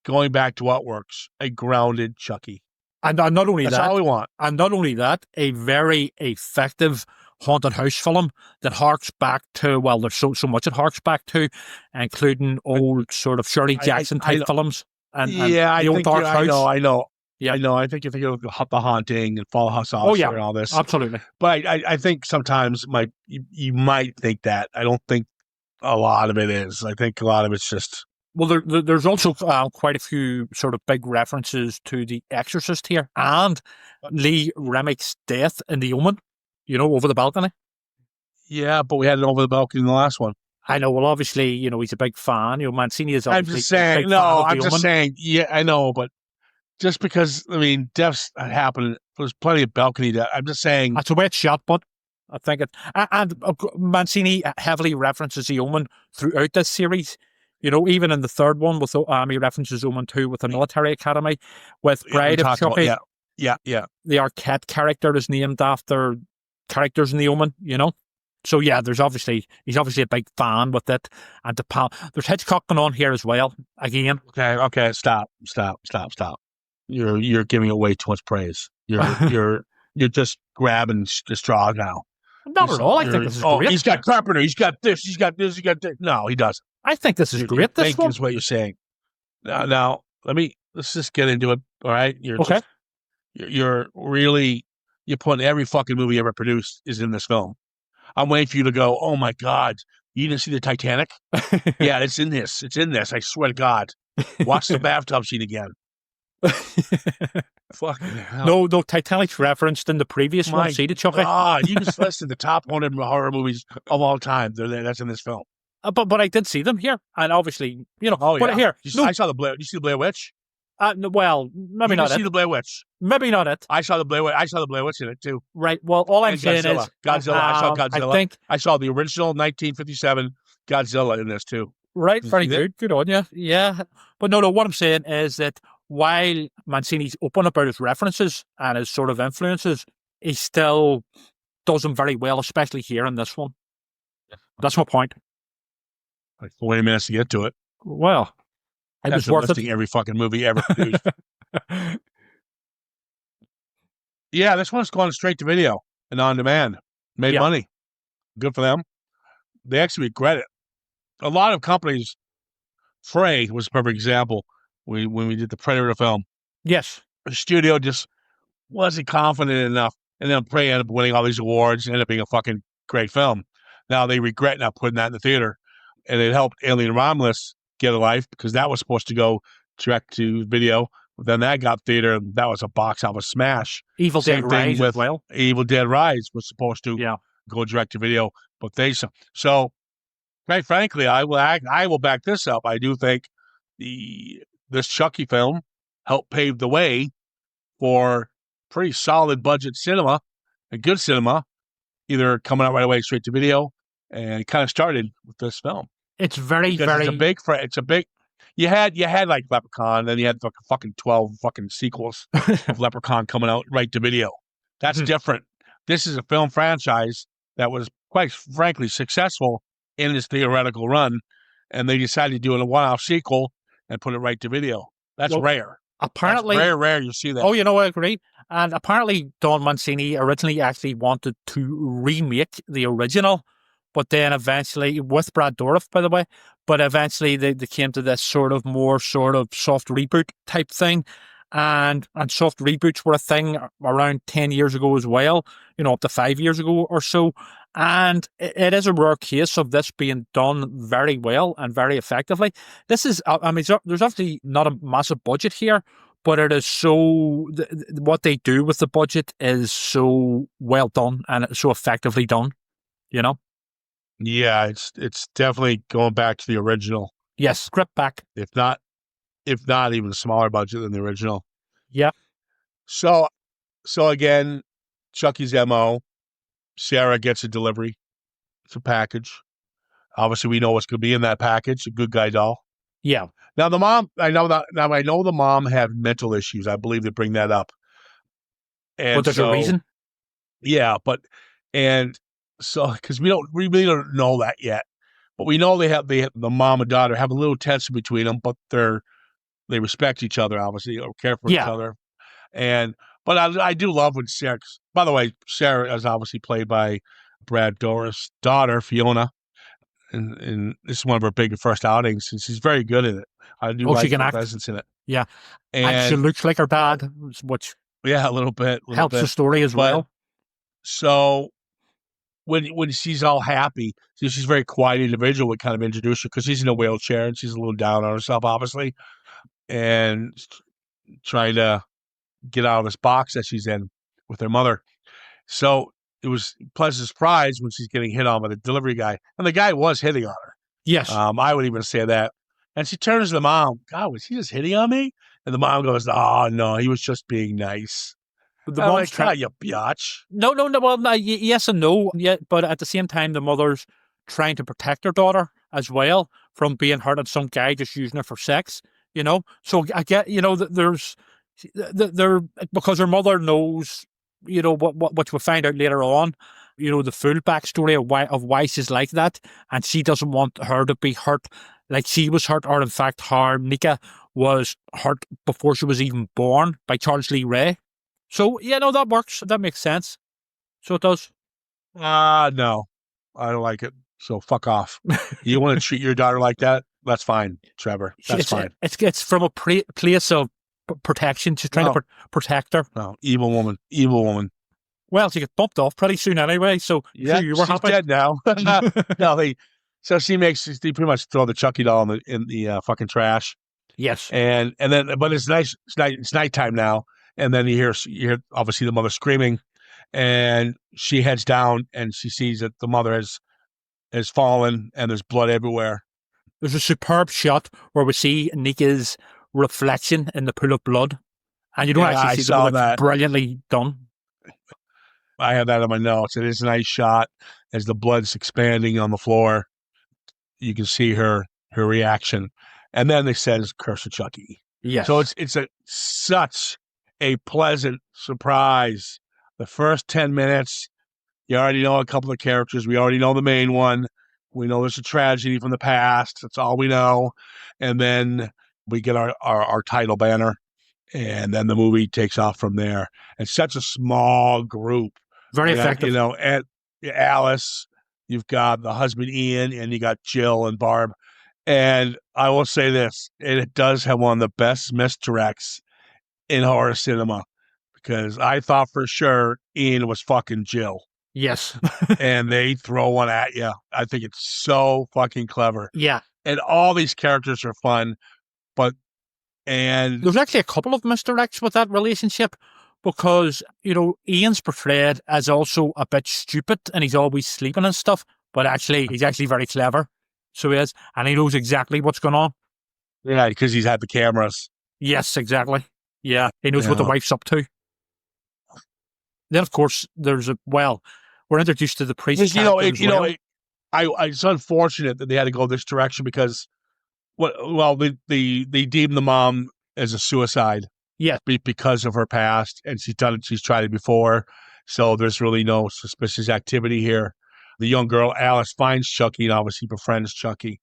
going back to what works: a grounded Chucky. And not only that's that, all we want. And not only that, a very effective haunted house film that harks back to, well, there's so much it harks back to, including old sort of Shirley Jackson type films. And I the old Dark House. I know. Yeah. I know. I think you think of The Haunting and Fall House Officer and all this. Absolutely. But I think sometimes you might think that. I don't think a lot of it is. I think a lot of it's just... Well, there's also quite a few sort of big references to The Exorcist here and Lee Remick's death in The Omen, over the balcony. Yeah, but we had it over the balcony in the last one. I know. Well, obviously, he's a big fan. Mancini is obviously I'm just saying. No, I'm just saying. Yeah, I know, but just because, deaths happened, there's plenty of balcony death. I'm just saying. That's the way it's shot, but I think it. And Mancini heavily references The Omen throughout this series. Even in the third one, with he references Omen 2 with the military academy, with Bride of Chucky. Yeah. The Arquette character is named after characters in The Omen, So yeah, he's obviously a big fan with it, and there's Hitchcock going on here as well. Again. Okay, stop. You're giving away too much praise. You're just grabbing the straw now. Not at all. I think this is great. He's got Carpenter. He's got this. He's got this. He got this. No, he doesn't. I think this is great. This one is what you're saying. Now let's just get into it. All right. Okay. You're putting every fucking movie ever produced is in this film. I'm waiting for you to go, oh my God, you didn't see the Titanic? Yeah, it's in this. I swear to God. Watch the bathtub scene again. Fucking hell. No, Titanic's referenced in the previous one. See the Chucky? You just listed the top 100 horror movies of all time. That's in this film. But I did see them here, and obviously, But here, I saw the Blair. Did you see the Blair Witch? Well, maybe not. Did you see the Blair Witch? Maybe not it. I saw the Blair Witch. I saw the Blair Witch in it too. Right. Well, all I'm saying Godzilla. is Godzilla. I saw Godzilla. I saw the original 1957 Godzilla in this too. Right. Very good. Good on you. Yeah. But no. What I'm saying is that while Mancini's open about his references and his sort of influences, he still does them very well, especially here in this one. That's my point. Like 40 minutes to get to it. Well, it was worth it. Every fucking movie ever produced. Yeah, this one's gone straight to video and on demand. Made money. Good for them. They actually regret it. A lot of companies, Frey was a perfect example when we did the Predator film. Yes. The studio just wasn't confident enough. And then Prey ended up winning all these awards and ended up being a fucking great film. Now they regret not putting that in the theater. And it helped Alien Romulus get a life because that was supposed to go direct to video. But then that got theater, and that was a box office smash. Evil Dead Rise as well. Evil Dead Rise was supposed to go direct to video, but so. Quite frankly, I will back this up. I do think this Chucky film helped pave the way for pretty solid budget cinema, a good cinema, either coming out right away straight to video, and it kind of started with this film. It's very. It's a big. You had like Leprechaun, then you had fucking 12 fucking sequels of Leprechaun coming out right to video. That's different. This is a film franchise that was quite frankly successful in this theoretical run, and they decided to do a one-off sequel and put it right to video. That's rare. Apparently, that's rare you see that. Oh, I agree. And apparently, Don Mancini originally actually wanted to remake the original, but then eventually, with Brad Dourif, by the way, but eventually they came to this sort of soft reboot type thing. And soft reboots were a thing around 10 years ago as well, up to 5 years ago or so. And it is a rare case of this being done very well and very effectively. This is, there's obviously not a massive budget here, but it is what they do with the budget is so well done and so effectively done, Yeah, it's definitely going back to the original. Yes, script back. If not even a smaller budget than the original. Yeah. So again, Chucky's MO, Sarah gets a delivery. It's a package. Obviously, we know what's going to be in that package, a good guy doll. Yeah. Now, the mom, I know the mom had mental issues. I believe they bring that up. And but there's a reason? Yeah, because we really don't know that yet. But we know the mom and daughter have a little tension between them, but they respect each other, obviously, or care for each other. But I do love when Sarah. By the way, Sarah is obviously played by Brad Dourif's daughter, Fiona, and this is one of her big first outings, and she's very good at it. I do like her presence in it. Yeah, and she looks like her dad, which a little bit helps the story as well. So when she's all happy, she's a very quiet individual. We kind of introduce her because she's in a wheelchair and she's a little down on herself, obviously, and trying to get out of this box that she's in with her mother. So it was a pleasant surprise when she's getting hit on by the delivery guy, and the guy was hitting on her. Yes, I would even say that. And she turns to the mom. God, was he just hitting on me? And the mom goes, "Oh no, he was just being nice." The mom's trying, you biatch. No. Well, yes and no. Yeah, but at the same time, the mother's trying to protect her daughter as well from being hurt, and some guy just using her for sex. So I get, there's because her mother knows, what we'll find out later on, the full backstory of why she's like that, and she doesn't want her to be hurt like she was hurt, or in fact, how Nika was hurt before she was even born by Charles Lee Ray. So, that works. That makes sense. So it does. No, I don't like it. So fuck off. You want to treat your daughter like that? That's fine, Trevor. That's fine. It's from a place of protection. She's trying to protect her. No, evil woman. Well, she gets bumped off pretty soon anyway. So yeah, you were she's happy. Dead now. No, they pretty much throw the Chucky doll in the fucking trash. Yes, and then but it's nice. It's nighttime now, and then you hear obviously the mother screaming, and she heads down and she sees that the mother has fallen and there's blood everywhere. There's a superb shot where we see Nika's reflection in the pool of blood, and you don't actually see that. Brilliantly done. I have that on my notes. It is a nice shot as the blood's expanding on the floor. You can see her reaction, and then it says "Curse of Chucky." Yes. So it's such a pleasant surprise. The first 10 minutes, you already know a couple of characters. We already know the main one. We know there's a tragedy from the past. That's all we know. And then we get our title banner, and then the movie takes off from there. It's such a small group. Very effective. And Alice, you've got the husband Ian, and you got Jill and Barb. And I will say this, it does have one of the best misdirects in horror cinema, because I thought for sure Ian was fucking Jill. Yes. And they throw one at you. I think it's so fucking clever. Yeah. And all these characters are fun, and there's actually a couple of misdirects with that relationship, because, Ian's portrayed as also a bit stupid and he's always sleeping and stuff, but actually he's actually very clever. So he is, and he knows exactly what's going on. Yeah, because he's had the cameras. Yes, exactly. Yeah, he knows what the wife's up to. Then, of course, we're introduced to the priest. It's unfortunate that they had to go this direction, because, they deemed the mom as a suicide. Yeah, because of her past, and she's tried it before, so there's really no suspicious activity here. the young girl Alice finds Chucky and obviously befriends Chucky.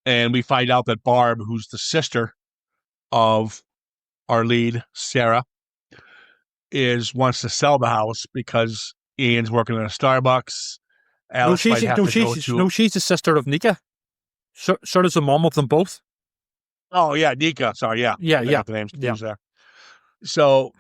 And we find out that Barb, who's the sister of our lead, Sarah, wants to sell the house because Ian's working at a Starbucks. Alice might have to go to... No, she's the sister of Nika. So does the mom of them both. Oh, yeah, Nika. Sorry, yeah. Yeah. I got the names confused there. So,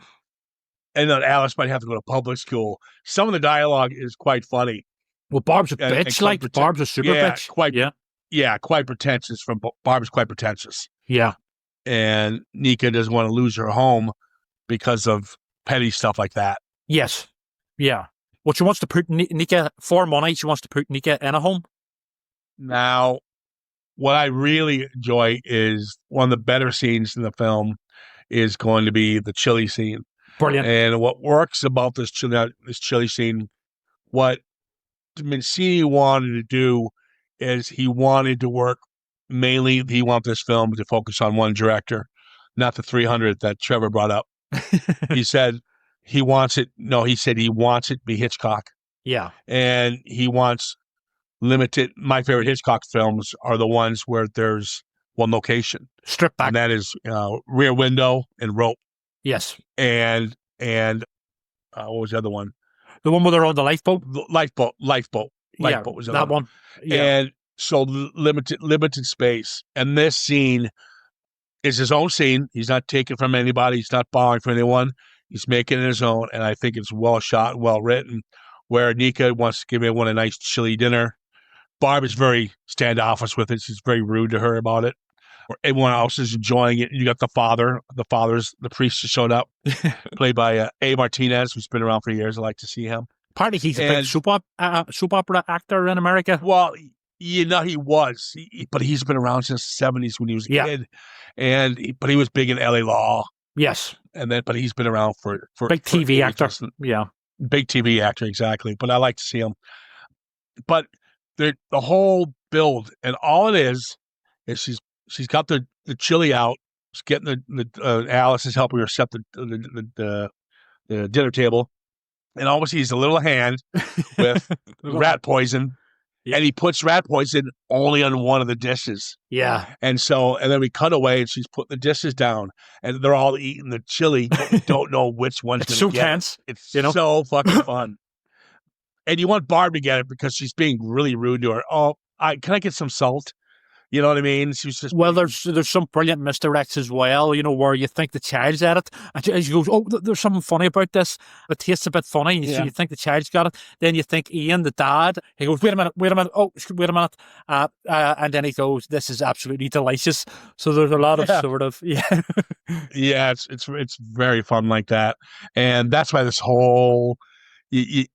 and then Alice might have to go to public school. Some of the dialogue is quite funny. Well, Barb's a bitch, Barb's a super bitch. Quite pretentious. Barb's quite pretentious. Yeah. And Nika doesn't want to lose her home because of petty stuff like that. Yes. Yeah. Well, she wants to put Nika, for money, she wants to put Nika in a home. Now, what I really enjoy is one of the better scenes in the film is going to be the chili scene. Brilliant. And what works about this chili scene, what Mancini wanted to do is he wanted to work mainly, he wanted this film to focus on one director, not the 300 that Trevor brought up. He said he wants it to be Hitchcock. Yeah. And he wants limited. My favorite Hitchcock films are the ones where there's one location. Strip back. And that is Rear Window and Rope. Yes. And what was the other one? The one where they're on the lifeboat? Lifeboat was that one. Yeah. And so limited space. And this scene is his own scene. He's not taking from anybody. He's not borrowing from anyone. He's making it his own. And I think it's well shot and well written, where Nika wants to give everyone a nice chili dinner. Barb is very standoffish with it. She's very rude to her about it. Everyone else is enjoying it. You got the father. The priest just showed up, played by A. Martinez, who's been around for years. I like to see him. Partly he's a big soap opera actor in America. Well, he was, but he's been around since the 70s when he was a kid. But he was big in LA Law. Yes. But he's been around for big TV actor. Yeah. Big TV actor, exactly. But I like to see him. But the whole build, and all it is she's got the chili out. She's getting the Alice is helping her set the dinner table, and obviously he's a little hand with rat poison, and he puts rat poison only on one of the dishes. Yeah, and then we cut away, and she's putting the dishes down, and they're all eating the chili, but we don't know which one's going to get. Tense. It's so fucking fun. And you want Barb to get it because she's being really rude to her. Oh, can I get some salt? You know what I mean? She was just there's some brilliant misdirects as well, where you think the child's at it, and she goes, "Oh, there's something funny about this. It tastes a bit funny." Yeah. So you think the child's got it. Then you think Ian, the dad, he goes, "Wait a minute. Oh, wait a minute." And then he goes, "This is absolutely delicious." So there's a lot of sort of yeah, it's very fun like that, and that's why this whole if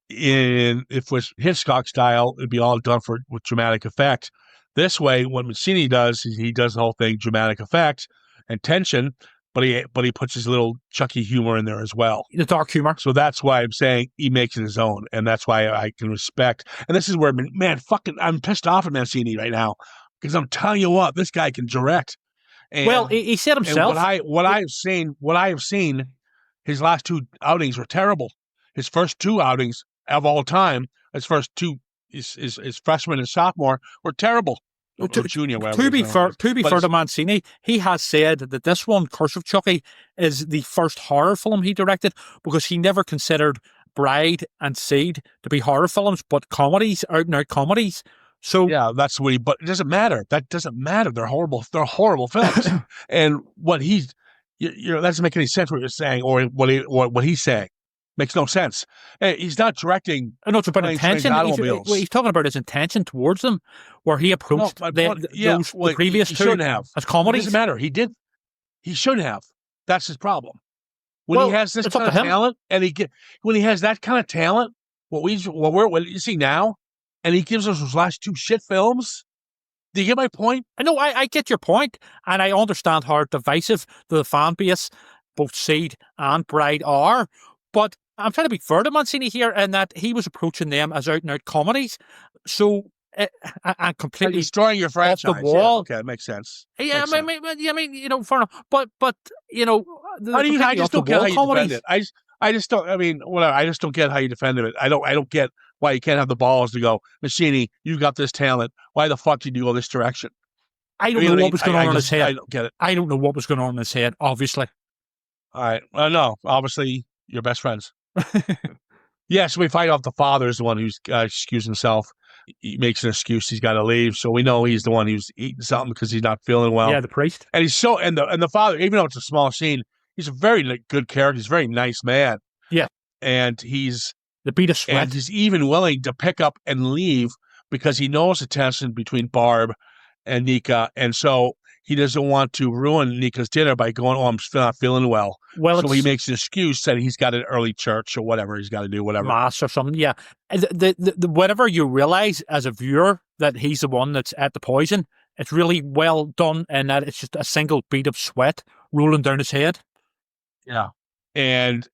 it was Hitchcock style, it'd be all done with dramatic effect. This way, what Mancini does is he does the whole thing dramatic effect and tension, but he puts his little Chucky humor in there as well. The dark humor. So that's why I'm saying he makes it his own, and that's why I can respect. And this is where, man, I'm pissed off at Mancini right now because I'm telling you what, this guy can direct. And, well, he said himself. What I have seen, his last two outings were terrible. His first two outings of all time, his first two, his freshman and sophomore, were terrible. Or junior, to be fair to Mancini, he has said that this one, Curse of Chucky, is the first horror film he directed because he never considered Bride and Seed to be horror films, but comedies, out and out comedies. So yeah, that's what but it doesn't matter. That doesn't matter. They're horrible. They're horrible films. And what that doesn't make any sense what you're saying or what he's saying. Makes no sense. He's not directing. No, it's about intention. He's talking about his intention towards them, where he approached the previous two as comedies. It doesn't matter. He did. He should have. That's his problem. When he has this kind of talent, when he has that kind of talent, what you see now, and he gives us those last two shit films. Do you get my point? I get your point, and I understand how divisive the fan base, both Seed and Bride, are, but I'm trying to be fair to Mancini here in that he was approaching them as out-and-out comedies. So, and completely destroying your franchise. Off the wall. Yeah, okay, that makes sense. Yeah, I mean, fair enough. But I just don't get how you defend it. I just don't. I mean, whatever. I just don't get how you defend it. I don't get why he can't have the balls to go, Mancini, you got this talent. Why the fuck did you go this direction? I don't know what was going on in his head. I don't get it. I don't know what was going on in his head, obviously. All right. Well, no, obviously you're best friends. Yeah, so we find out the father is the one who's excused himself. He makes an excuse. He's got to leave. So we know he's the one who's eating something because he's not feeling well. Yeah, the priest. And he's so, and the father, even though it's a small scene, he's a very good character. He's a very nice man. Yeah. And he's the beat of sweat. And he's even willing to pick up and leave because he knows the tension between Barb and Nika. And so he doesn't want to ruin Nika's dinner by going, oh, I'm not feeling well. So he makes an excuse that he's got an early church or whatever he's got to do, whatever. Mass or something, yeah. Whatever you realize as a viewer that he's the one that's at the poison, it's really well done and that it's just a single bead of sweat rolling down his head. Yeah. And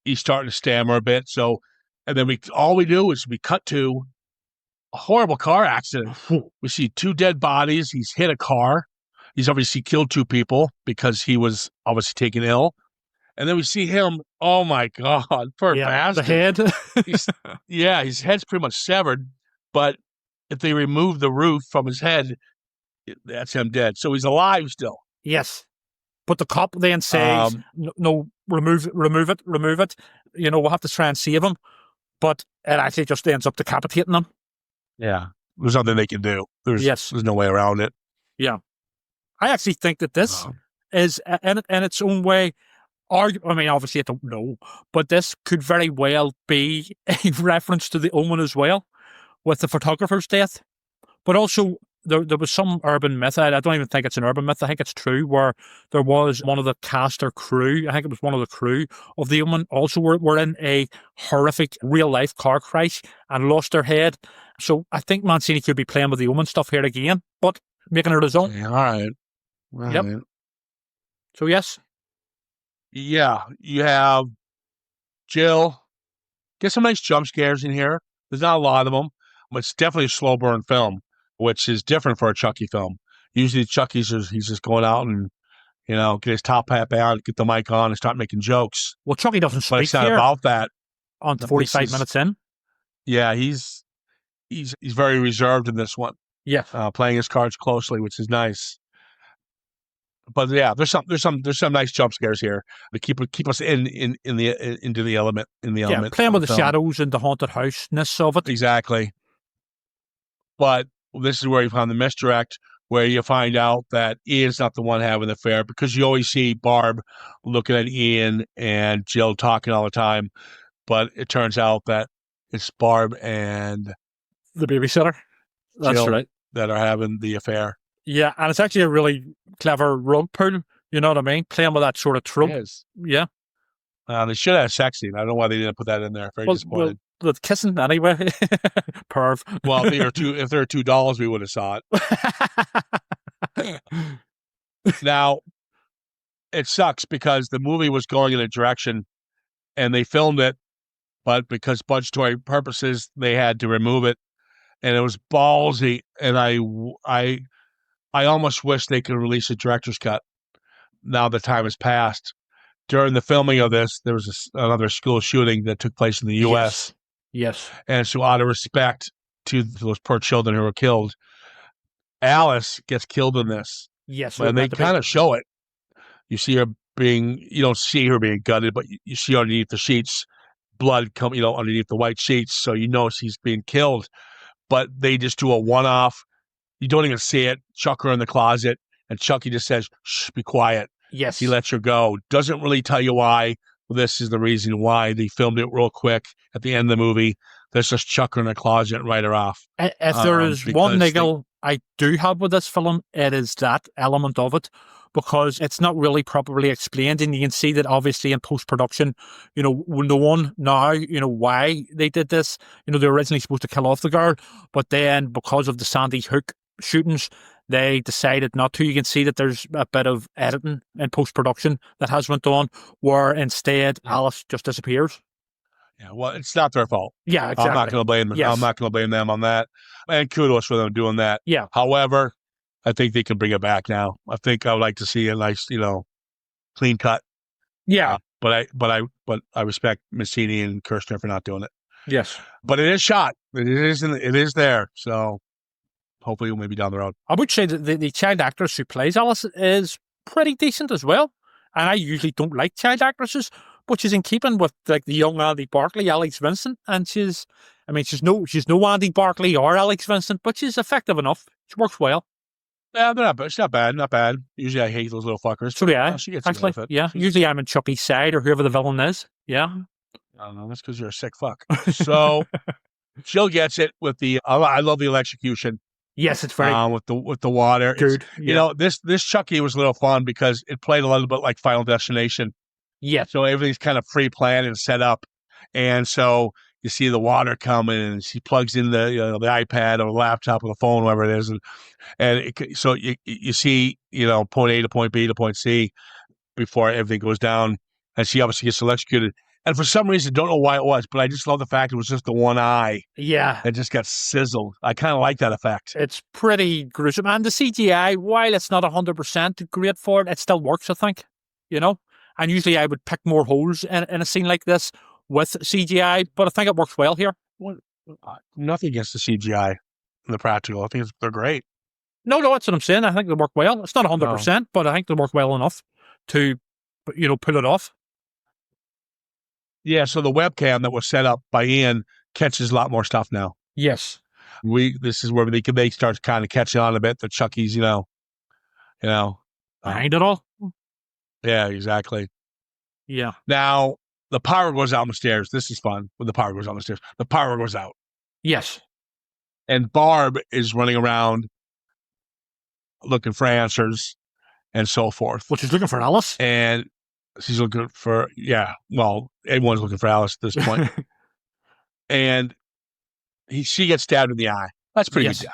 he's starting to stammer a bit. So, and then all we do is we cut to a horrible car accident. We see 2 dead bodies. He's hit a car. He's obviously killed 2 people because he was obviously taken ill. And then we see him. Oh my God, poor bastard. The head. His head's pretty much severed. But if they remove the roof from his head, that's him dead. So he's alive still. Yes. But the cop then says, no, remove it. You know, we'll have to try and save him. But it actually just ends up decapitating him. Yeah. There's nothing they can do. There's no way around it. Yeah. I actually think that this is, in its own way, I mean, obviously I don't know, but this could very well be a reference to The Omen as well, with the photographer's death. But also, there was some urban myth, I don't even think it's an urban myth, I think it's true, where there was one of the cast or crew, I think it was one of the crew of The Omen, also were in a horrific real-life car crash and lost their head. So I think Mancini could be playing with The Omen stuff here again, but making it his own. Yeah, all right. Yep. So yes. Yeah, you have Jill. Get some nice jump scares in here. There's not a lot of them, but it's definitely a slow burn film, which is different for a Chucky film. Usually Chucky's he's just going out and, you know, get his top hat down, get the mic on and start making jokes. Well, Chucky doesn't speak. But it's not here about that. On 45 minutes in. Yeah, he's very reserved in this one. Yeah. Playing his cards closely, which is nice. But yeah, there's some nice jump scares here to keep us into the element. Yeah, playing with the shadows and the haunted house-ness of it. Exactly. But this is where you find the misdirect, where you find out that Ian's not the one having the affair, because you always see Barb looking at Ian and Jill talking all the time. But it turns out that it's Barb and the babysitter. That's Jill right. That are having the affair. Yeah, and it's actually a really clever rug pull, you know what I mean? Playing with that sort of trope. It is. Yeah. They should have sex scene. I don't know why they didn't put that in there. Very disappointed. Well, kissing anyway. Perv. Well, if there were $2, we would have saw it. Now, it sucks because the movie was going in a direction and they filmed it, but because budgetary purposes, they had to remove it. And it was ballsy. And I almost wish they could release a director's cut. Now the time has passed. During the filming of this, there was another school shooting that took place in the U.S. Yes. And so out of respect to those poor children who were killed, Alice gets killed in this. Yes. And they kind of show it. You see her you don't see her being gutted, but you see underneath the sheets, blood underneath the white sheets. So you know she's being killed. But they just do a one-off. You don't even see it. Chuck her in the closet, and Chucky just says, "Shh, be quiet." Yes. He lets her go. Doesn't really tell you why. Well, this is the reason why. They filmed it real quick at the end of the movie. Let's just chuck her in the closet and write her off. If there is one niggle I do have with this film, it is that element of it, because it's not really properly explained, and you can see that obviously in post-production, no one now, why they did this. They're originally supposed to kill off the girl, but then because of the Sandy Hook shootings, they decided not to. You can see that there's a bit of editing in post-production that has went on, where instead Alice just disappears. Yeah, well, it's not their fault. Yeah, exactly. I'm not going to blame them. Yes. I'm not going to blame them on that. And kudos for them doing that. Yeah. However, I think they can bring it back now. I think I would like to see a nice, clean cut. Yeah. But I respect Mancini and Kirshner for not doing it. Yes. But it is shot. It is there. So hopefully maybe down the road. I would say that the child actress who plays Alice is pretty decent as well. And I usually don't like child actresses, but she's in keeping with like the young Andy Barclay, Alex Vincent, and she's no Andy Barclay or Alex Vincent, but she's effective enough. She works well. Yeah, they're not bad. It's not bad. Not bad. Usually I hate those little fuckers. So yeah, She gets actually, with it. yeah. Usually I'm on Chucky's side or whoever the villain is. Yeah. I don't know. That's because you're a sick fuck. So Jill gets it with the. I love the electrocution. Yes, it's very with the water. good. You know, this Chucky was a little fun because it played a little bit like Final Destination. Yeah. So everything's kind of pre-planned and set up, and so you see the water coming, and she plugs in the the iPad or the laptop or the phone, whatever it is, so you see point A to point B to point C before everything goes down, and she obviously gets electrocuted. And for some reason, don't know why it was, but I just love the fact it was just the one eye. Yeah. It just got sizzled. I kind of like that effect. It's pretty gruesome. And the CGI, while it's not 100% great for it, it still works, I think. And usually I would pick more holes in a scene like this with CGI, but I think it works well here. Nothing against the CGI and the practical. I think they're great. No, that's what I'm saying. I think they work well. It's not 100%, but I think they work well enough to, pull it off. Yeah, so the webcam that was set up by Ian catches a lot more stuff now. Yes. This is where they start kind of catching on a bit that Chucky's, behind it all. Yeah, exactly. Yeah. Now the power goes out on the stairs. This is fun when the power goes on the stairs. The power goes out. Yes. And Barb is running around looking for answers and so forth. Well, she's looking for Alice. And she's looking for, everyone's looking for Alice at this point. And she gets stabbed in the eye. That's pretty good death.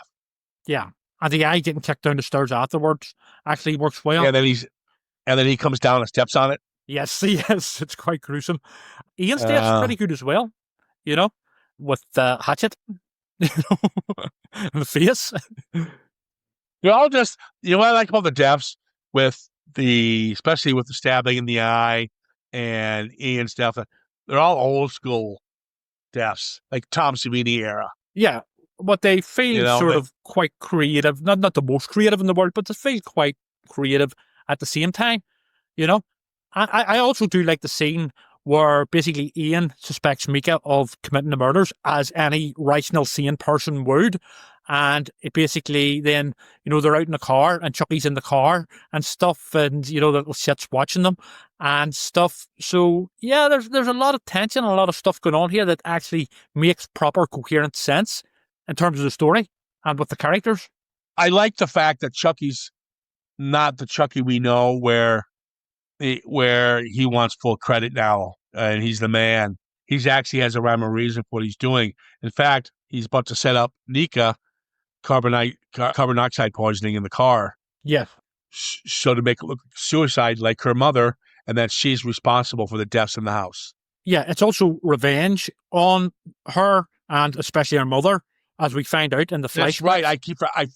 Yeah. And the eye getting kicked down the stairs afterwards actually works well. Yeah, and then he comes down and steps on it. Yes, it's quite gruesome. Ian's death's pretty good as well, with the hatchet, in the face. They're all just, what I like about the deaths especially with the stabbing in the eye and Ian's death, they're all old school deaths, like Tom Savini era. Yeah, but they feel sort of quite creative. Not the most creative in the world, but they feel quite creative at the same time, I also do like the scene where basically Ian suspects Mika of committing the murders, as any rational, sane person would. And it basically then, they're out in the car and Chucky's in the car and stuff, and, the little shit's watching them and stuff. So, yeah, there's a lot of tension and a lot of stuff going on here that actually makes proper, coherent sense in terms of the story and with the characters. I like the fact that Chucky's not the Chucky we know where he wants full credit now and he's the man. He actually has a rhyme or reason for what he's doing. In fact, he's about to set up Nika carbon dioxide poisoning in the car. Yes. So to make it look suicide like her mother, and that she's responsible for the deaths in the house. Yeah, it's also revenge on her and especially her mother, as we find out in the flashbacks. That's right.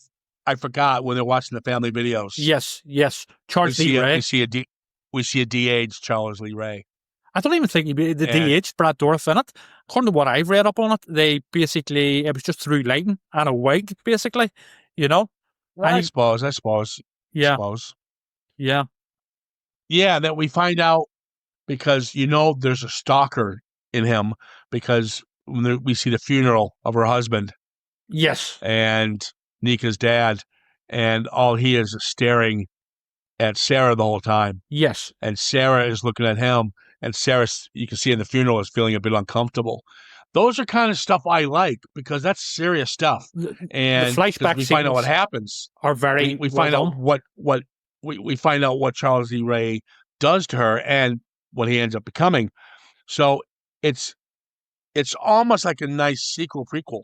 I forgot when they're watching the family videos. Yes. Charles Lee Ray. We see a de-aged Charles Lee Ray. I don't even think he'd be the de-aged Brad Dourif in it. According to what I've read up on it, it was just through lighting and a wig, basically, Well, I suppose. Yeah. Yeah. Yeah, that we find out because, there's a stalker in him because when we see the funeral of her husband. Yes. And Nika's dad, and all he is staring at Sarah the whole time. Yes. And Sarah is looking at him, and Sarah, you can see in the funeral, is feeling a bit uncomfortable. Those are kind of stuff I like because that's serious stuff. And the flashback we find out what happens. Are very we find out what we find out what Charles E. Ray does to her and what he ends up becoming. So it's almost like a nice sequel prequel.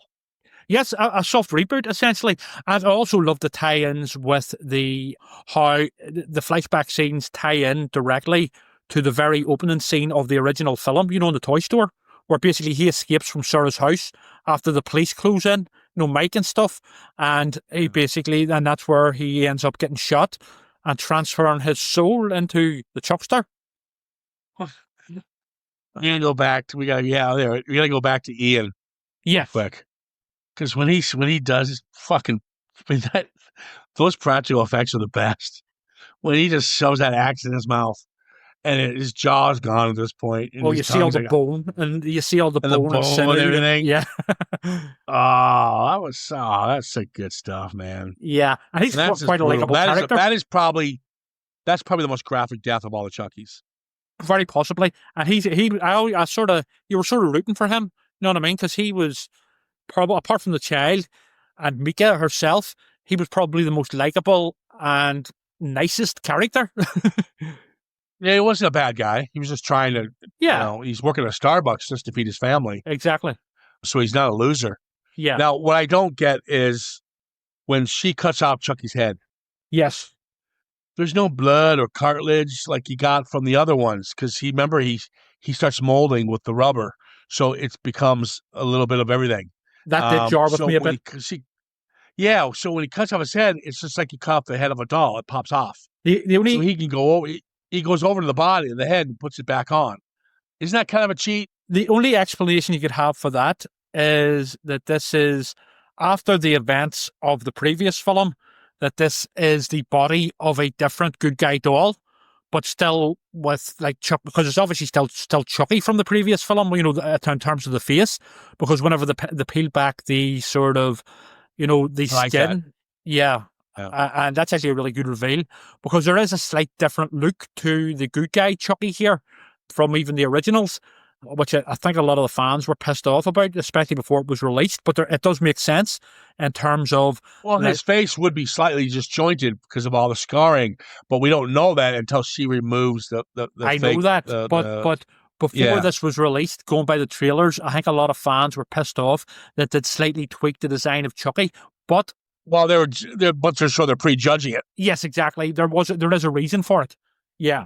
Yes, a soft reboot, essentially. And I also love the tie-ins with how the flashback scenes tie in directly to the very opening scene of the original film, in the toy store, where basically he escapes from Sarah's house after the police close in, Mike and stuff. And and that's where he ends up getting shot and transferring his soul into the Chuckster. I'm gonna go back to we gotta go back to Ian Yes. quick. Because when he does his fucking I mean that those practical effects are the best. When he just shoves that axe in his mouth and his jaw's gone at this point and Oh, his you see all tongue's the like bone, and you see all the and the bone and bone and sinew. everything. Yeah. That's the good stuff, man. Yeah. And he's And that's just quite a brutal. likable character. That's probably the most graphic death of all the Chuckies. Very possibly. And I sort of, you were sort of rooting for him. You know what I mean? Because he was probably, apart from the child and Mika herself, he was probably the most likable and nicest character. Yeah, he wasn't a bad guy. He was just trying to, Yeah, he's working at Starbucks just to feed his family. exactly. So he's not a loser. Yeah. Now, what I don't get is when she cuts off Chucky's head, Yes. there's no blood or cartilage like you got from the other ones because he starts molding with the rubber, so it becomes a little bit of everything. That did jar with So me a when bit. so when he cuts off his head, it's just like you cut off the head of a doll; it pops off. The So only he can go over. He goes over to the body of the head and puts it back on. Isn't that kind of a cheat? the only explanation you could have for that is that this is after the events of the previous film, that this is the body of a different good guy doll, but still with like Chuck, because it's obviously still Chucky from the previous film, you know, in terms of the face, because whenever they peel back the sort of, you know, the I like that. skin, yeah. Yeah. And that's actually a really good reveal because there is a slight different look to the good guy Chucky here from even the originals, which I think a lot of the fans were pissed off about, especially before it was released. But it does make sense in terms of His face would be slightly disjointed because of all the scarring, but we don't know that until she removes the I fake, know that, but before Yeah. this was released, going by the trailers, I think a lot of fans were pissed off that they'd slightly tweaked the design of Chucky. But Well, they're prejudging it. yes, exactly. There is a reason for it. Yeah.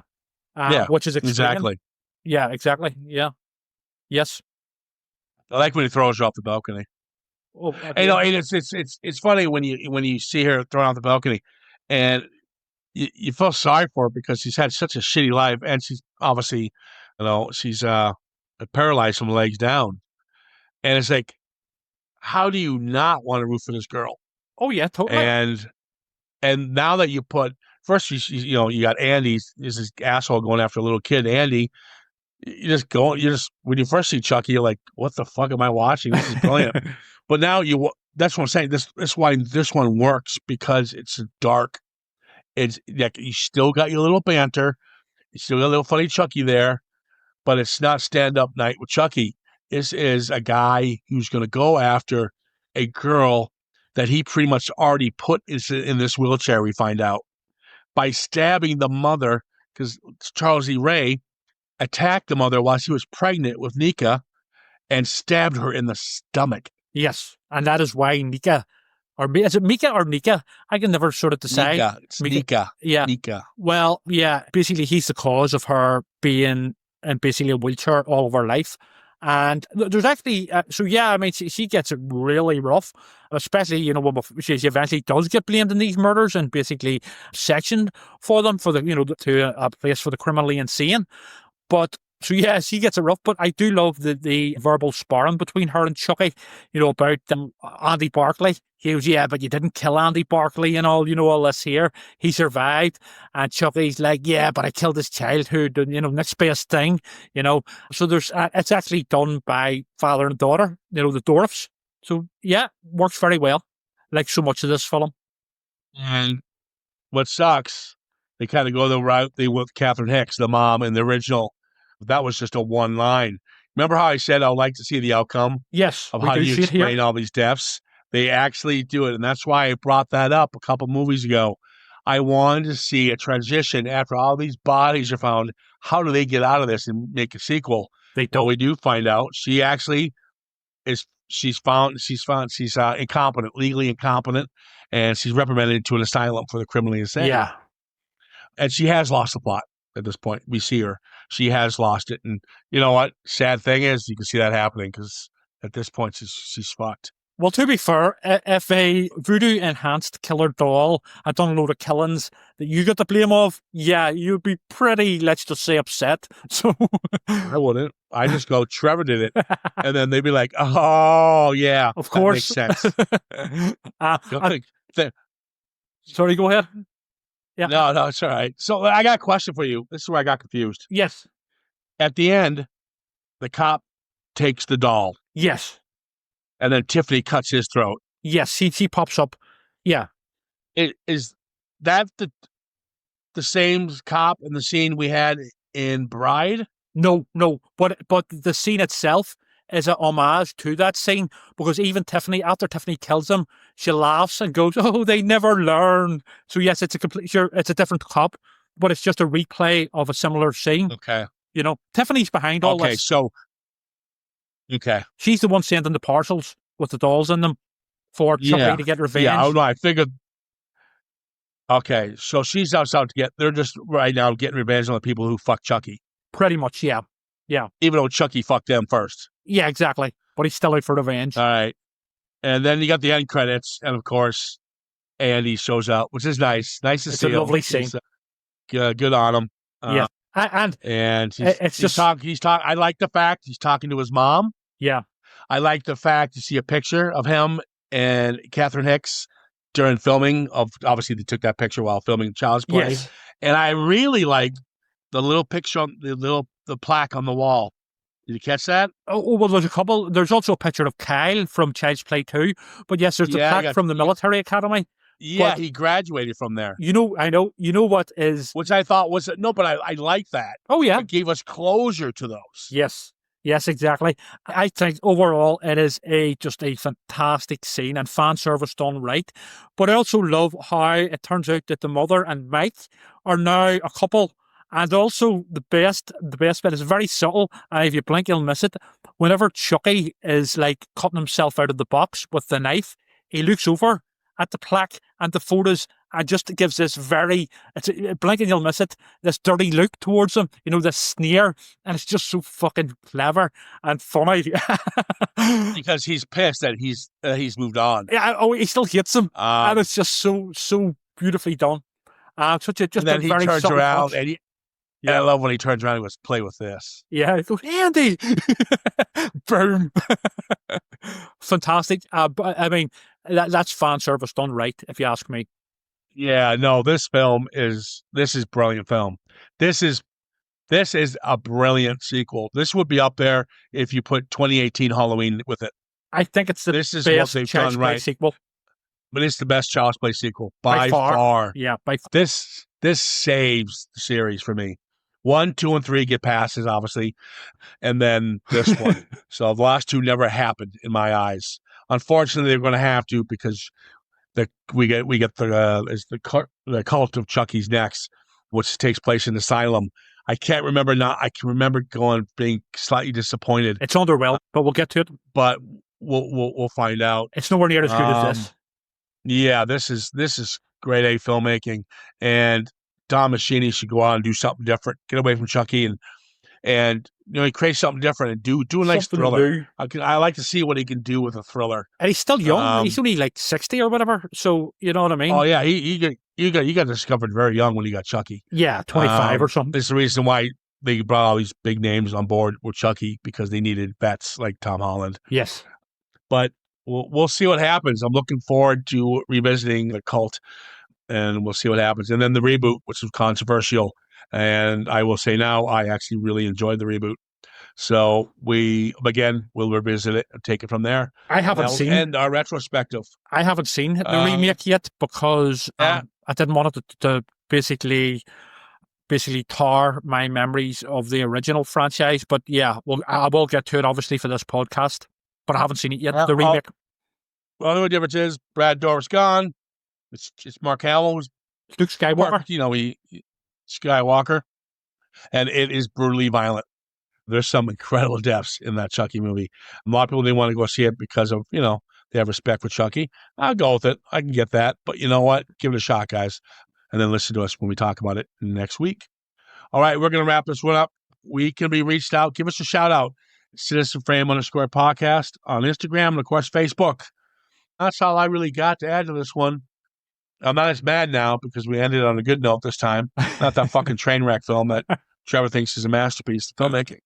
Which is explaining. Exactly. Yeah, exactly. Yeah. Yes. I like when he throws her off the balcony. Oh, And, and it's funny when you see her thrown off the balcony, and you feel sorry for her because she's had such a shitty life, and she's obviously, she's paralyzed from the legs down, and it's like, how do you not want to root for this girl? Oh yeah, totally. And now that you put first, you got Andy, this asshole going after a little kid, Andy. When you first see Chucky, you're like, what the fuck am I watching? This is brilliant. But now that's what I'm saying. That's why this one works because it's dark. It's like you still got your little banter, you still got a little funny Chucky there, but it's not stand up night with Chucky. This is a guy who's going to go after a girl that he pretty much already put in this wheelchair. We find out by stabbing the mother because Charles E. Ray attacked the mother while she was pregnant with Nika and stabbed her in the stomach. Yes, and that is why Nika, is it Mika or Nika? I can never sort of decide. Nika. It's Nika. Yeah. Nika. Well, yeah, basically he's the cause of her being in basically a wheelchair all of her life. And there's actually, I mean, she gets it really rough, especially, when she eventually does get blamed in these murders and basically sectioned for them to a place for the criminally insane. But she gets it rough. But I do love the verbal sparring between her and Chucky, about Andy Barclay. He goes, yeah, but you didn't kill Andy Barclay and all this here. He survived. And Chucky's like, yeah, but I killed his childhood and, next best thing, So there's, it's actually done by father and daughter, the dwarfs. So yeah, works very well. Like so much of this film. And what sucks, they kind of go the route they went with Catherine Hicks, the mom in the original. That was just a one line. Remember how I said I'd like to see the outcome? Yes. Of how do you explain all these deaths? They actually do it. And that's why I brought that up a couple movies ago. I wanted to see a transition after all these bodies are found. How do they get out of this and make a sequel? They don't. Well, we do find out she actually she's incompetent, legally incompetent, and she's reprimanded to an asylum for the criminally insane. Yeah. And she has lost the plot at this point. We see her. She has lost it. And you know what? Sad thing is you can see that happening because at this point she's fucked. Well, to be fair, if a voodoo-enhanced killer doll had done a load of killings that you got the blame of, yeah, you'd be pretty, let's just say, upset. So I wouldn't. I just go, Trevor did it. And then they'd be like, oh, yeah. Of course. That makes sense. Sorry, go ahead. Yeah. No, it's all right. So I got a question for you. This is where I got confused. Yes. At the end, the cop takes the doll. Yes. And then Tiffany cuts his throat. Yes, he pops up. Yeah. Is that the same cop in the scene we had in Bride? No. But the scene itself is an homage to that scene, because even Tiffany, after Tiffany kills him, she laughs and goes, "Oh, they never learn." So yes, it's a different cop, but it's just a replay of a similar scene. Okay. You know, Tiffany's behind all this. Okay. She's the one sending the parcels with the dolls in them for Chucky to get revenge. Yeah, I figured. Okay, so she's out to get. They're just right now getting revenge on the people who fucked Chucky. Pretty much, yeah. Even though Chucky fucked them first. Yeah, exactly. But he's still out for revenge. All right. And then you got the end credits, and of course, Andy shows up, which is nice. Nice to see him. It's a lovely scene. Good on him. Yeah. And he's talking. I like the fact he's talking to his mom. Yeah. I like the fact you see a picture of him and Catherine Hicks during filming of, obviously they took that picture while filming Child's Play. Yes. And I really like the little picture on the plaque on the wall. Did you catch that? Oh, well, there's a couple. There's also a picture of Kyle from Child's Play 2. But yes, there's the plaque from the military academy. Yeah, but, he graduated from there. I know. You know what is... Which I thought was... No, but I like that. Oh, yeah. It gave us closure to those. Yes, exactly. I think overall it is just a fantastic scene and fan service done right. But I also love how it turns out that the mother and Mike are now a couple. And also the best bit is very subtle, and if you blink you'll miss it. Whenever Chucky is like cutting himself out of the box with the knife, he looks over at the plaque and the photos and just gives this blink and you'll miss it, this dirty look towards him, this sneer, and it's just so fucking clever and funny. Because he's pissed that he's moved on. Yeah, he still hates him, and it's just so beautifully done. And then he turns around and and I love when he turns around and goes, "Play with this." Yeah, he goes, "Andy!" Boom. Fantastic. But I mean, that's fan service done right, if you ask me. Yeah, no, this is brilliant film. This is a brilliant sequel. This would be up there if you put 2018 Halloween with it. I think it's this is best what they've Child's done Play right. sequel. But it's the best Child's Play sequel by far. Yeah, by far. This saves the series for me. 1, 2, and 3 get passes, obviously, and then this one. So the last two never happened in my eyes. Unfortunately, they're going to have to, because we get the Cult of Chucky's next, which takes place in Asylum. I can't remember now. I can remember being slightly disappointed. It's underwhelming, but we'll get to it. But we'll find out. It's nowhere near as good as this. Yeah, this is grade A filmmaking, and Don Mancini should go out and do something different. Get away from Chucky and he creates something different and do a nice thriller. I like to see what he can do with a thriller. And he's still young. He's only like 60 or whatever. So you know what I mean? Oh yeah, he got discovered very young when he got Chucky. Yeah, 25 or something. It's the reason why they brought all these big names on board with Chucky, because they needed vets like Tom Holland. Yes, but we'll see what happens. I'm looking forward to revisiting the Cult, and we'll see what happens. And then the reboot, which was controversial. And I will say now, I actually really enjoyed the reboot. So we'll revisit it and take it from there. I haven't seen and our retrospective. I haven't seen the remake yet, because I didn't want it to basically tar my memories of the original franchise. But yeah, I will get to it obviously for this podcast. But I haven't seen it yet. The remake. Well, the only difference is Brad Dourif's gone. It's Mark Hamill who's Luke Skywalker. Skywalker, and it is brutally violent. There's some incredible deaths in that Chucky movie. A lot of people didn't want to go see it because of, they have respect for Chucky. I'll go with it. I can get that. But you know what? Give it a shot, guys. And then listen to us when we talk about it next week. All right, we're going to wrap this one up. We can be reached out. Give us a shout out. Citizen Frame _ podcast on Instagram and, of course, Facebook. That's all I really got to add to this one. I'm not as mad now because we ended on a good note this time. Not that fucking train wreck film that Trevor thinks is a masterpiece of filmmaking.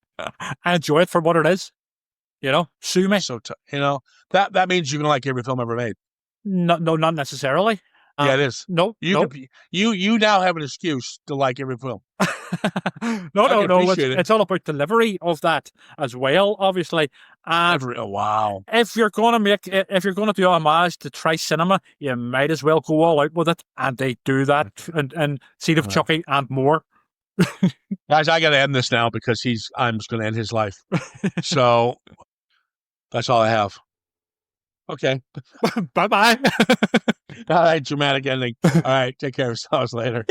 I enjoy it for what it is. Sue me. So that means you can like every film ever made. No, not necessarily. Yeah, it is. No, you now have an excuse to like every film. no. Appreciate it. It's all about delivery of that as well, obviously. And wow. if you're gonna do homage to Trice Cinema, you might as well go all out with it, and they do that and Seed of Chucky and more. Guys, I got to end this now because I'm just going to end his life. So that's all I have. Okay. Bye-bye. All right, dramatic ending. All right, take care of yourselves later.